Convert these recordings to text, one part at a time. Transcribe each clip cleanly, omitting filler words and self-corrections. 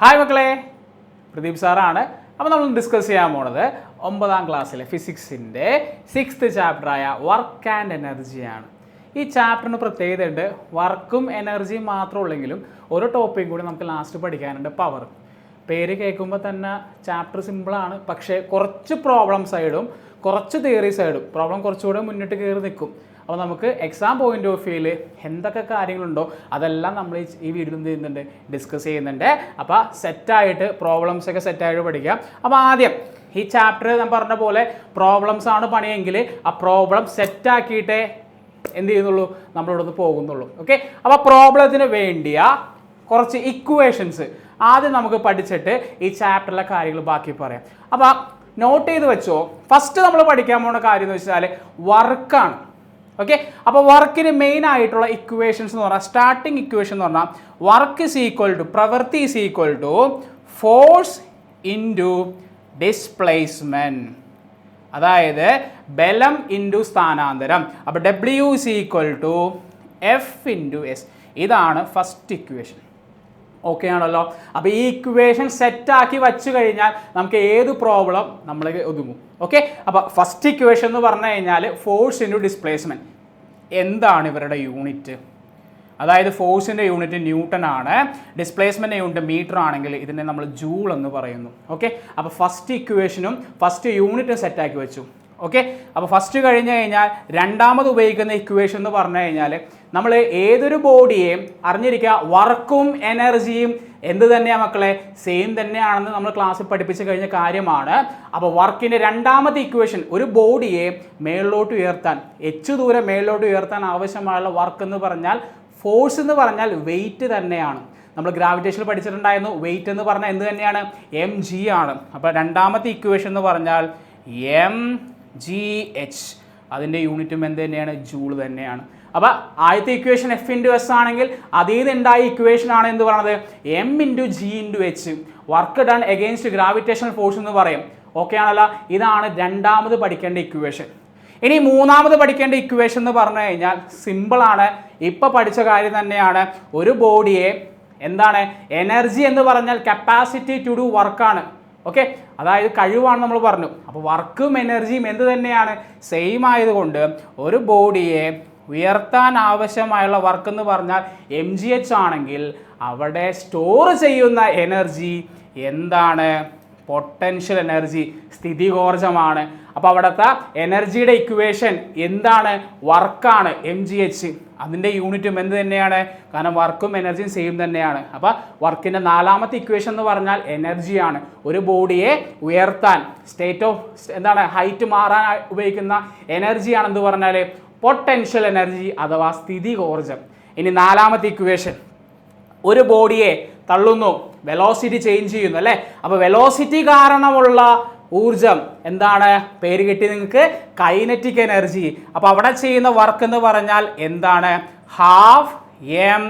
Hi മക്കളെ, പ്രദീപ് സാറാണ്. അപ്പോൾ നമ്മൾ ഡിസ്കസ് ചെയ്യാൻ പോണത് 9ാം ക്ലാസ്സിലെ ഫിസിക്സിൻ്റെ 6th ചാപ്റ്ററായ വർക്ക് ആൻഡ് എനർജിയാണ്. ഈ ചാപ്റ്ററിന് പ്രത്യേകതയുണ്ട്. വർക്കും എനർജിയും മാത്രമേ ഉള്ളെങ്കിലും ഒരു ടോപ്പിക്കും കൂടി നമുക്ക് ലാസ്റ്റ് പഠിക്കാനുണ്ട്, പവർ. പേര് കേൾക്കുമ്പോൾ തന്നെ ചാപ്റ്റർ സിമ്പിളാണ്, പക്ഷേ കുറച്ച് പ്രോബ്ലം സൈഡും കുറച്ച് തിയറി സൈഡും പ്രോബ്ലം കുറച്ചുകൂടെ മുന്നിട്ട് കയറി നിൽക്കും. അപ്പോൾ നമുക്ക് എക്സാം പോയിന്റ് ഓഫ് വ്യൂവിൽ എന്തൊക്കെ കാര്യങ്ങളുണ്ടോ അതെല്ലാം നമ്മൾ ഈ വീഡിയോയിൽ എന്ത് ചെയ്യുന്നുണ്ട്, ഡിസ്കസ് ചെയ്യുന്നുണ്ട്. അപ്പോൾ സെറ്റായിട്ട് പ്രോബ്ലംസൊക്കെ സെറ്റായിട്ട് പഠിക്കാം. അപ്പോൾ ആദ്യം ഈ ചാപ്റ്റർ ഞാൻ പറഞ്ഞ പോലെ പ്രോബ്ലംസ് ആണ് പണിയെങ്കിൽ ആ പ്രോബ്ലം സെറ്റാക്കിയിട്ടേ എന്ത് ചെയ്യുന്നുള്ളൂ, നമ്മളിവിടെ നിന്ന് പോകുന്നുള്ളൂ. ഓക്കെ, അപ്പോൾ പ്രോബ്ലത്തിന് വേണ്ടിയ കുറച്ച് ഇക്വേഷൻസ് ആദ്യം നമുക്ക് പഠിച്ചിട്ട് ഈ ചാപ്റ്ററിലെ കാര്യങ്ങൾ ബാക്കി പറയാം. അപ്പോൾ നോട്ട് ചെയ്ത് വെച്ചോ. ഫസ്റ്റ് നമ്മൾ പഠിക്കാൻ പോകുന്ന കാര്യം എന്ന് വെച്ചാൽ വർക്കാണ്. ഓക്കെ, അപ്പോൾ വർക്കിന് മെയിൻ ആയിട്ടുള്ള ഇക്വേഷൻസ് എന്ന് പറഞ്ഞാൽ, സ്റ്റാർട്ടിങ് ഇക്വേഷൻ എന്ന് പറഞ്ഞാൽ വർക്ക് ഈസ് ഈക്വൽ ടു, പ്രവൃത്തി is equal to force into displacement, അതായത് ബലം ഇൻറ്റു സ്ഥാനാന്തരം. അപ്പോൾ W is equal to F into S. ഇതാണ് ഫസ്റ്റ് ഇക്വേഷൻ. ഓക്കെ ആണല്ലോ. അപ്പോൾ ഈ ഇക്വേഷൻ സെറ്റാക്കി വച്ചു കഴിഞ്ഞാൽ നമുക്ക് ഏത് പ്രോബ്ലം നമ്മൾ ഒതുങ്ങും. ഓക്കെ, അപ്പോൾ ഫസ്റ്റ് ഇക്വേഷൻ എന്ന് പറഞ്ഞു കഴിഞ്ഞാൽ ഫോഴ്സ് ഇൻറ്റു ഡിസ്പ്ലേസ്മെൻറ്റ്. എന്താണ് ഇവരുടെ യൂണിറ്റ്? അതായത് ഫോഴ്സിൻ്റെ യൂണിറ്റ് ന്യൂട്ടൺ ആണ്, ഡിസ്പ്ലേസ്മെൻറ്റിൻ്റെ യൂണിറ്റ് മീറ്റർ ആണെങ്കിൽ ഇതിനെ നമ്മൾ ജൂൾ എന്ന് പറയുന്നു. ഓക്കെ, അപ്പോൾ ഫസ്റ്റ് ഇക്വേഷനും ഫസ്റ്റ് യൂണിറ്റും സെറ്റാക്കി വെച്ചു. ഓക്കെ, അപ്പോൾ ഫസ്റ്റ് കഴിഞ്ഞ് കഴിഞ്ഞാൽ രണ്ടാമത് ഉപയോഗിക്കുന്ന ഇക്വേഷൻ എന്ന് പറഞ്ഞു കഴിഞ്ഞാൽ നമ്മൾ ഏതൊരു ബോഡിയെയും അറിഞ്ഞിരിക്കുക, വർക്കും എനർജിയും എന്ത് തന്നെയാണ് മക്കളെ, സെയിം തന്നെയാണെന്ന് നമ്മൾ ക്ലാസ്സിൽ പഠിപ്പിച്ച് കഴിഞ്ഞ കാര്യമാണ്. അപ്പോൾ വർക്കിൻ്റെ രണ്ടാമത്തെ ഇക്വേഷൻ, ഒരു ബോഡിയെ മേളിലോട്ട് ഉയർത്താൻ, എച്ച് ദൂരം മേളിലോട്ട് ഉയർത്താൻ ആവശ്യമായുള്ള വർക്ക് എന്ന് പറഞ്ഞാൽ, ഫോഴ്സ് എന്ന് പറഞ്ഞാൽ വെയിറ്റ് തന്നെയാണ്. നമ്മൾ ഗ്രാവിറ്റേഷനിൽ പഠിച്ചിട്ടുണ്ടായിരുന്നു, വെയിറ്റ് എന്ന് പറഞ്ഞാൽ എന്ത് തന്നെയാണ്, എം ജി ആണ്. അപ്പോൾ രണ്ടാമത്തെ ഇക്വേഷൻ എന്ന് പറഞ്ഞാൽ എം ജി എച്ച്, അതിൻ്റെ യൂണിറ്റും എന്ത് തന്നെയാണ്, ജൂൾ തന്നെയാണ്. അപ്പോൾ ആദ്യത്തെ ഇക്വേഷൻ എഫ് ഇൻറ്റു എസ് ആണെങ്കിൽ അതിൽ നിന്നുണ്ടായ ഇക്വേഷൻ ആണ് എന്ത് പറയുന്നത്, M into G into H, work done against gravitational force എന്ന് പറയും. ഓക്കെ ആണല്ലോ. ഇതാണ് രണ്ടാമത് പഠിക്കേണ്ട ഇക്വേഷൻ. ഇനി മൂന്നാമത് പഠിക്കേണ്ട ഇക്വേഷൻ എന്ന് പറഞ്ഞു കഴിഞ്ഞാൽ സിമ്പിളാണ്, ഇപ്പോൾ പഠിച്ച കാര്യം തന്നെയാണ്. ഒരു ബോഡിയെ എന്താണ്, എനർജി എന്ന് പറഞ്ഞാൽ കപ്പാസിറ്റി ടു ഡു വർക്കാണ്. ഓക്കെ, അതായത് കഴിവാണ് നമ്മൾ പറഞ്ഞു. അപ്പോൾ വർക്കും എനർജിയും എന്ത് തന്നെയാണ്, സെയിം ആയതുകൊണ്ട് ഒരു ബോഡിയെ ഉയർത്താൻ ആവശ്യമായുള്ള വർക്ക് എന്ന് പറഞ്ഞാൽ എം ജി എച്ച് ആണെങ്കിൽ അവിടെ സ്റ്റോർ ചെയ്യുന്ന എനർജി എന്താണ്, പൊട്ടൻഷ്യൽ എനർജി, സ്ഥിതികോർജമാണ്. അപ്പോൾ അവിടുത്തെ എനർജിയുടെ ഇക്വേഷൻ എന്താണ്, വർക്കാണ്, എം ജി എച്ച്. അതിൻ്റെ യൂണിറ്റും എന്ത് തന്നെയാണ്, കാരണം വർക്കും എനർജിയും സെയിം തന്നെയാണ്. അപ്പോൾ വർക്കിൻ്റെ നാലാമത്തെ ഇക്വേഷൻ എന്ന് പറഞ്ഞാൽ എനർജിയാണ്. ഒരു ബോഡിയെ ഉയർത്താൻ, സ്റ്റേറ്റ് ഓഫ് എന്താണ്, ഹൈറ്റ് മാറാൻ ഉപയോഗിക്കുന്ന എനർജിയാണെന്ന് പറഞ്ഞാൽ പൊട്ടൻഷ്യൽ എനർജി അഥവാ സ്ഥിതികോർജം. ഇനി നാലാമത്തെ ഇക്വേഷൻ, ഒരു ബോഡിയെ തള്ളുന്നു, വെലോസിറ്റി ചേഞ്ച് ചെയ്യുന്നു അല്ലേ. അപ്പോൾ വെലോസിറ്റി കാരണമുള്ള ഊർജം എന്താണ്, പേര് കിട്ടി നിങ്ങൾക്ക്, കൈനറ്റിക് എനർജി. അപ്പോൾ അവിടെ ചെയ്യുന്ന വർക്ക് എന്ന് പറഞ്ഞാൽ എന്താണ്, half M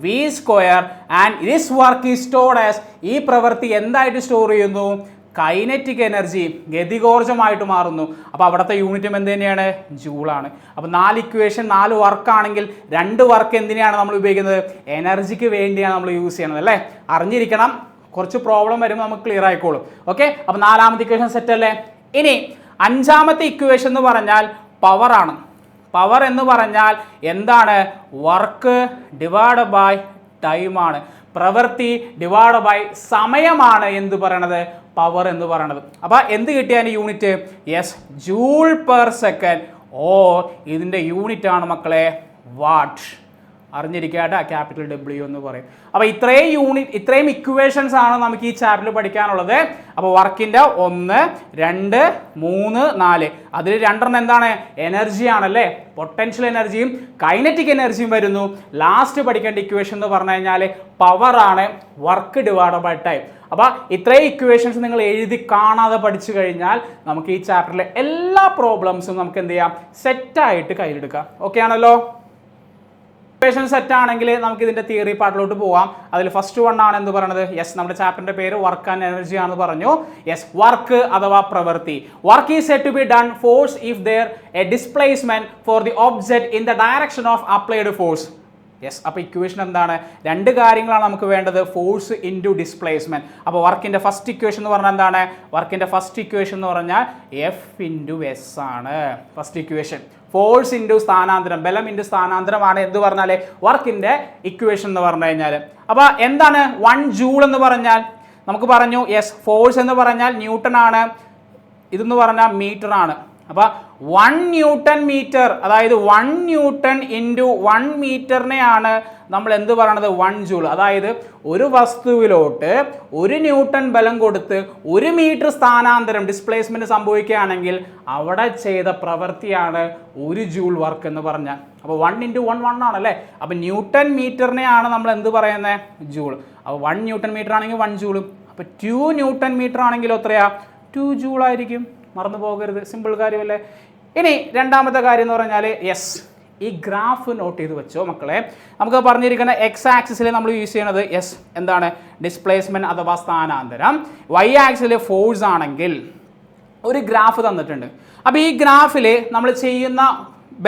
V square. And this work is stored as, ഈ പ്രവൃത്തി എന്തായിട്ട് സ്റ്റോർ ചെയ്യുന്നു, കൈനറ്റിക് എനർജി, ഗതികോർജമായിട്ട് മാറുന്നു. അപ്പോൾ അവിടുത്തെ യൂണിറ്റും എന്ത് തന്നെയാണ്, ജൂളാണ്. അപ്പോൾ 4 ഇക്വേഷൻ 4 വർക്കാണെങ്കിൽ 2 വർക്ക് എന്തിനാണ് നമ്മൾ ഉപയോഗിക്കുന്നത്, എനർജിക്ക് വേണ്ടിയാണ് നമ്മൾ യൂസ് ചെയ്യണത് അല്ലേ. അറിഞ്ഞിരിക്കണം, കുറച്ച് പ്രോബ്ലം വരുമ്പോൾ നമുക്ക് ക്ലിയർ ആയിക്കോളും. ഓക്കെ, അപ്പോൾ നാലാമത്തെ ഇക്വേഷൻ സെറ്റ് അല്ലേ. ഇനി അഞ്ചാമത്തെ ഇക്വേഷൻ എന്ന് പറഞ്ഞാൽ പവറാണ്. പവർ എന്ന് പറഞ്ഞാൽ എന്താണ്, വർക്ക് ഡിവൈഡ് ബൈ ടൈമാണ്. പ്രവൃത്തി ഡിവൈഡ് ബൈ സമയമാണ് എന്ത് പറയണത്, പവർ എന്ന് പറയണത്. അപ്പോൾ എന്ത് കിട്ടിയാൽ unit, yes, joule per second, or ഇതിൻ്റെ യൂണിറ്റ് ആണ് മക്കളെ വാട്ട്. അറിഞ്ഞിരിക്കാട്ടെ, ക്യാപിറ്റൽ ഡബ്ല്യു എന്ന് പറയും. അപ്പോൾ ഇത്രയും ഇക്വേഷൻസ് ആണ് നമുക്ക് ഈ ചാപ്റ്ററിൽ പഠിക്കാനുള്ളത്. അപ്പോൾ വർക്കിൻ്റെ 1, 2, 3, 4, അതിൽ 2 എന്താണ്, എനർജി ആണല്ലേ, പൊട്ടൻഷ്യൽ എനർജിയും കൈനറ്റിക് എനർജിയും വരുന്നു. ലാസ്റ്റ് പഠിക്കേണ്ട ഇക്വേഷൻ എന്ന് പറഞ്ഞു കഴിഞ്ഞാൽ പവറാണ്, വർക്ക് ഡിവൈഡ് ബൈ ടൈം. അപ്പോൾ ഇത്രയും ഇക്വേഷൻസ് നിങ്ങൾ എഴുതി കാണാതെ പഠിച്ചു കഴിഞ്ഞാൽ നമുക്ക് ഈ ചാപ്റ്ററിലെ എല്ലാ പ്രോബ്ലംസും നമുക്ക് എന്ത് ചെയ്യാം, സെറ്റായിട്ട് കയ്യിലെടുക്കാം. ഓക്കെ ആണല്ലോ. ഇക്വേഷൻ സെറ്റ് ആണെങ്കിൽ നമുക്ക് ഇതിൻ്റെ തിയറി പാർട്ടിലോട്ട് പോവാം. അതിൽ ഫസ്റ്റ് വൺ ആണ് എന്ത് പറയുന്നത്, യെസ്, നമ്മുടെ ചാപ്റ്ററിന്റെ പേര് വർക്ക് ആൻഡ് എനർജി ആണെന്ന് പറഞ്ഞു. യെസ്, വർക്ക് അഥവാ പ്രവൃത്തി. Work is said to be done force if there a displacement for the object in the direction of applied force. Yes. അപ്പോൾ ഇക്വേഷൻ എന്താണ്? രണ്ട് കാര്യങ്ങളാണ് നമുക്ക് വേണ്ടത്, ഫോഴ്സ് ഇൻറ്റു ഡിസ്പ്ലേസ്മെൻറ്റ്. അപ്പോൾ വർക്കിൻ്റെ ഫസ്റ്റ് ഇക്വേഷൻ എന്ന് പറഞ്ഞാൽ എന്താണ്? വർക്കിൻ്റെ ഫസ്റ്റ് ഇക്വേഷൻ എന്ന് പറഞ്ഞാൽ എഫ് ഇൻറ്റു എസ് ആണ് ഫസ്റ്റ് ഇക്വേഷൻ. ഫോഴ്സ് ഇൻറ്റു സ്ഥാനാന്തരം, ബലം ഇൻറ്റു സ്ഥാനാന്തരമാണ് എന്ത് പറഞ്ഞാൽ വർക്കിൻ്റെ ഇക്വേഷൻ എന്ന് പറഞ്ഞു കഴിഞ്ഞാൽ. അപ്പോൾ എന്താണ് 1 ജൂൾ എന്ന് പറഞ്ഞാൽ? നമുക്ക് പറഞ്ഞു യെസ്, ഫോഴ്സ് എന്ന് പറഞ്ഞാൽ ന്യൂട്ടൺ ആണ്, ഇതെന്ന് പറഞ്ഞാൽ മീറ്റർ ആണ്. അപ്പോൾ 1 ന്യൂട്ടൺ മീറ്റർ, അതായത് 1 ന്യൂട്ടൺ ഇൻറ്റു 1 മീറ്ററിനെയാണ് നമ്മൾ എന്ത് പറയണത്? 1 ജൂൾ. അതായത് ഒരു വസ്തുവിലോട്ട് 1 ന്യൂട്ടൺ ബലം കൊടുത്ത് 1 മീറ്റർ സ്ഥാനാന്തരം ഡിസ്പ്ലേസ്മെൻറ്റ് സംഭവിക്കുകയാണെങ്കിൽ അവിടെ ചെയ്ത പ്രവൃത്തിയാണ് 1 ജൂൾ വർക്ക് എന്ന് പറഞ്ഞാൽ. അപ്പോൾ 1 × 1 1 ആണല്ലേ. അപ്പോൾ ന്യൂട്ടൺ മീറ്ററിനെയാണ് നമ്മൾ എന്ത് പറയുന്നത്? ജൂൾ. അപ്പോൾ 1 ന്യൂട്ടൺ മീറ്റർ ആണെങ്കിൽ 1 ജൂളും, അപ്പോൾ 2 ന്യൂട്ടൺ മീറ്റർ ആണെങ്കിലും എത്രയാ? 2 ജൂൾ ആയിരിക്കും. മറന്നു പോകരുത്, സിമ്പിൾ കാര്യമല്ലേ. ഇനി രണ്ടാമത്തെ കാര്യം എന്ന് പറഞ്ഞാൽ യെസ്, ഈ ഗ്രാഫ് നോട്ട് ചെയ്ത് വെച്ചോ മക്കളെ. നമുക്ക് പറഞ്ഞിരിക്കുന്ന എക്സ് ആക്സിസിൽ നമ്മൾ യൂസ് ചെയ്യണത് യെസ് എന്താണ്? ഡിസ്പ്ലേസ്മെൻറ്റ് അഥവാ സ്ഥാനാന്തരം. വൈ ആക്സിൽ ഫോഴ്സ് ആണെങ്കിൽ ഒരു ഗ്രാഫ് തന്നിട്ടുണ്ട്. അപ്പോൾ ഈ ഗ്രാഫിൽ നമ്മൾ ചെയ്യുന്ന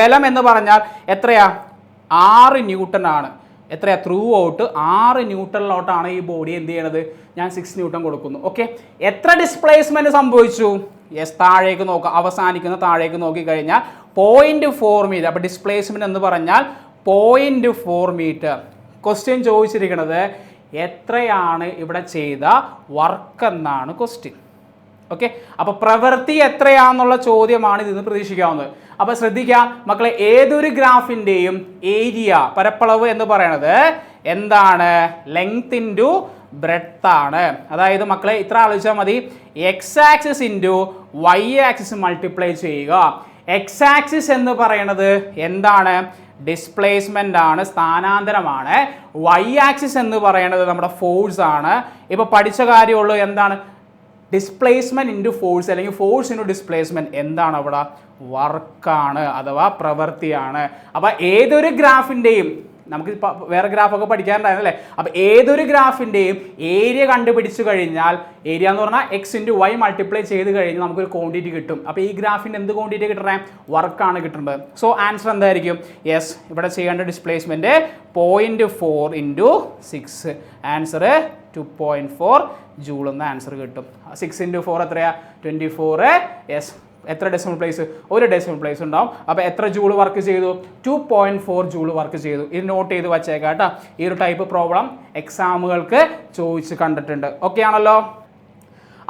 ബലം എന്ന് പറഞ്ഞാൽ എത്രയാ? 6 ന്യൂട്ടൺ ആണ്. എത്രയാ? ത്രൂ ഔട്ട് 6 ന്യൂട്ടണിലോട്ടാണ് ഈ ബോഡി എന്ത് ചെയ്യണത്? ഞാൻ 6 ന്യൂട്ടൺ കൊടുക്കുന്നു. ഓക്കെ, എത്ര ഡിസ്പ്ലേസ്മെൻറ്റ് സംഭവിച്ചു? യെസ്, താഴേക്ക് നോക്കാം, അവസാനിക്കുന്ന താഴേക്ക് നോക്കിക്കഴിഞ്ഞാൽ 0.4 മീറ്റർ. അപ്പോൾ ഡിസ്പ്ലേസ്മെൻറ്റ് എന്ന് പറഞ്ഞാൽ 0.4 മീറ്റർ. ക്വസ്റ്റ്യൻ ചോദിച്ചിരിക്കുന്നത് എത്രയാണ് ഇവിടെ ചെയ്ത വർക്ക് എന്നാണ് ക്വസ്റ്റ്യൻ. ഓക്കെ, അപ്പോൾ പ്രവൃത്തി എത്രയാണെന്നുള്ള ചോദ്യമാണ് ഇതിന് പ്രതീക്ഷിക്കാവുന്നത്. അപ്പോൾ ശ്രദ്ധിക്കുക മക്കളെ, ഏതൊരു ഗ്രാഫിൻ്റെയും ഏരിയ, പരപ്പളവ് എന്ന് പറയുന്നത് എന്താണ്? ലെങ്ത് ഇൻറ്റു ബ്രെഡ്ത്ത് ആണ്. അതായത് മക്കളെ ഇത്ര ആലോചിച്ചാൽ മതി, X axis into Y axis multiply ചെയ്യുക. എക്സ് ആക്സിസ് എന്ന് പറയുന്നത് എന്താണ്? ഡിസ്പ്ലേസ്മെൻ്റ് ആണ്, സ്ഥാനാന്തരമാണ്. വൈ ആക്സിസ് എന്ന് പറയുന്നത് നമ്മുടെ ഫോഴ്സ് ആണ്. ഇപ്പോൾ പഠിച്ച കാര്യമുള്ളൂ, എന്താണ്? ഡിസ്പ്ലേസ്മെൻറ്റ് ഇൻറ്റു ഫോഴ്സ് അല്ലെങ്കിൽ ഫോഴ്സ് ഇൻറ്റു ഡിസ്പ്ലേസ്മെൻറ്റ്. എന്താണ് അവിടെ? വർക്കാണ് അഥവാ പ്രവൃത്തിയാണ്. അപ്പോൾ ഏതൊരു ഗ്രാഫിൻ്റെയും, നമുക്ക് വേറെ ഗ്രാഫൊക്കെ പഠിക്കാറുണ്ടായിരുന്നല്ലേ, അപ്പോൾ ഏതൊരു ഗ്രാഫിൻ്റെയും ഏരിയ കണ്ടുപിടിച്ചു കഴിഞ്ഞാൽ, ഏരിയ എന്ന് പറഞ്ഞാൽ എക്സ് ഇൻറ്റു വൈ മൾട്ടിപ്ലൈ ചെയ്ത് കഴിഞ്ഞാൽ നമുക്കൊരു ക്വാണ്ടിറ്റി കിട്ടും. അപ്പോൾ ഈ ഗ്രാഫിൻ്റെ എന്ത് ക്വാണ്ടിറ്റി കിട്ടണേ? വർക്കാണ് കിട്ടുന്നത്. സോ ആൻസർ എന്തായിരിക്കും? യെസ്, ഇവിടെ ചെയ്യേണ്ട ഡിസ്പ്ലേസ്മെൻറ്റ് 0.4 ഇൻറ്റു 6. ആൻസർ 2.4 ജൂൾ എന്ന ആൻസർ കിട്ടും. 6 ഇൻറ്റു 4 എത്രയാ? 24. യെസ്, എത്ര ഡെസിമൽ പ്ലേസ്? ഒരു ഡെസിമൽ പ്ലേസ് ഉണ്ടാവും. അപ്പോൾ എത്ര ജൂൾ വർക്ക് ചെയ്തു? 2.4 ജൂൾ വർക്ക് ചെയ്തു. ഇത് നോട്ട് ചെയ്ത് വച്ചേക്കാം കേട്ടോ. ഈ ഒരു ടൈപ്പ് പ്രോബ്ലം എക്സാമുകൾക്ക് ചോദിച്ച് കണ്ടിട്ടുണ്ട്. ഓക്കെ ആണല്ലോ.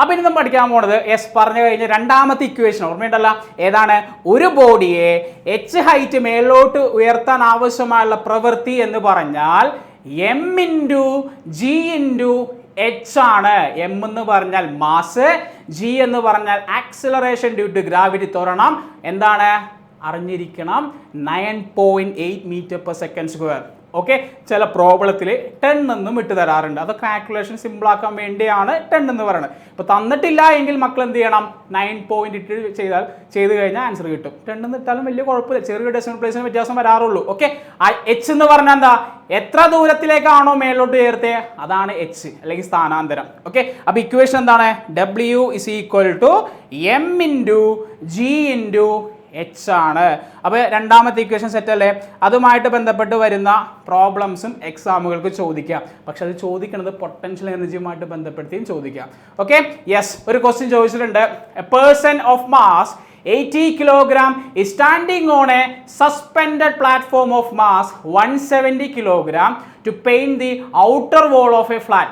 അപ്പോൾ ഇനി നമ്മൾ പഠിക്കാൻ പോകുന്നത് യെസ് പറഞ്ഞു കഴിഞ്ഞ രണ്ടാമത്തെ ഇക്വേഷൻ ഓർമ്മയുണ്ടല്ലോ, ഏതാണ്? ഒരു ബോഡിയെ h ഹൈറ്റ് മേലോട്ട് ഉയർത്താൻ ആവശ്യമായുള്ള പ്രവൃത്തി എന്ന് പറഞ്ഞാൽ m into G into H ആണ്. എം എന്ന് പറഞ്ഞാൽ മാസ്, ജി എന്ന് പറഞ്ഞാൽ ആക്സിലറേഷൻ ഡ്യൂ ടു ഗ്രാവിറ്റി. ത്വരണം എന്താണ്? അറിഞ്ഞിരിക്കണം, 9.8 metre per second square. Okay, ചില പ്രോബ്ലത്തിൽ 10 എന്നും ഇട്ട് തരാറുണ്ട്. അത് കാൽക്കുലേഷൻ സിമ്പിൾ ആക്കാൻ വേണ്ടിയാണ് 10 എന്ന് പറയുന്നത്. ഇപ്പോൾ തന്നിട്ടില്ല എങ്കിൽ മക്കൾ എന്ത് ചെയ്യണം? 9 ഇട്ട് ചെയ്ത് കഴിഞ്ഞാൽ ആൻസർ കിട്ടും. 10 എന്ന് ഇട്ടാലും വലിയ കുഴപ്പമില്ല, ചെറിയ ഡെസിമൽ പ്ലേസിന് വ്യത്യാസം വരാറുള്ളൂ. ഓക്കെ, എച്ച് എന്ന് പറഞ്ഞാൽ എന്താ? എത്ര ദൂരത്തിലേക്കാണോ മേലോട്ട് ഉയർത്തിയത് അതാണ് എച്ച് അല്ലെങ്കിൽ സ്ഥാനാന്തരം. ഓക്കെ, അപ്പോൾ ഇക്വേഷൻ എന്താണ്? W is equal to M into G into H ആണ്. അപ്പോൾ രണ്ടാമത്തെ ഇക്വേഷൻ സെറ്റ് അല്ലേ? അതുമായിട്ട് ബന്ധപ്പെട്ട് വരുന്ന പ്രോബ്ലംസും എക്സാമുകൾക്ക് ചോദിക്കാം. പക്ഷെ അത് ചോദിക്കുന്നത് പൊട്ടൻഷ്യൽ എനർജിയുമായിട്ട് ബന്ധപ്പെടുത്തിയും ചോദിക്കാം. ഓക്കെ, യെസ്, ഒരു ക്വസ്റ്റ്യൻ ചോദിച്ചിട്ടുണ്ട്. A person of mass 80 kilogram is standing on a suspended platform of mass 170 kilogram to paint the outer wall of a flat.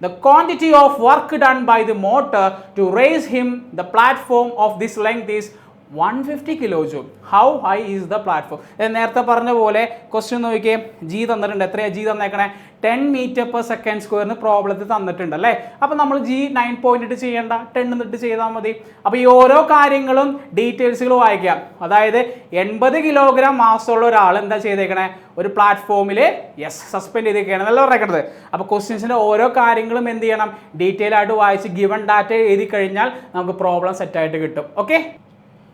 The quantity of work done by the motor to raise him the platform of this length is 150 kilojoule. How high is the platform? നേരത്തെ പറഞ്ഞ പോലെ question നോക്കിയേ, G തന്നിട്ടുണ്ട്. എത്രയാണ് G തന്നേക്കണേ? 10 metre per second സ്ക്വയറിന് പ്രോബ്ലത്തിൽ തന്നിട്ടുണ്ട് അല്ലേ. അപ്പോൾ നമ്മൾ ജി 9 പോയിന്റ് ഇട്ട് ചെയ്യേണ്ട, 10 എന്നിട്ട് ചെയ്താൽ മതി. അപ്പോൾ ഈ ഓരോ കാര്യങ്ങളും ഡീറ്റെയിൽസുകൾ വായിക്കാം. അതായത് 80 കിലോഗ്രാം മാസമുള്ള ഒരാൾ എന്താ ചെയ്തേക്കണേ? ഒരു പ്ലാറ്റ്ഫോമിൽ യെസ് സസ്പെൻഡ് ചെയ്തേക്കാണ് എന്നല്ല പറയുന്നത്. അപ്പോൾ ക്വസ്റ്റ്യൻസിൻ്റെ ഓരോ കാര്യങ്ങളും എന്ത് ചെയ്യണം? ഡീറ്റെയിൽ ആയിട്ട് വായിച്ച് ഗിവൺ ഡാറ്റ എഴുതി കഴിഞ്ഞാൽ നമുക്ക് പ്രോബ്ലം സെറ്റായിട്ട് കിട്ടും. ഓക്കെ,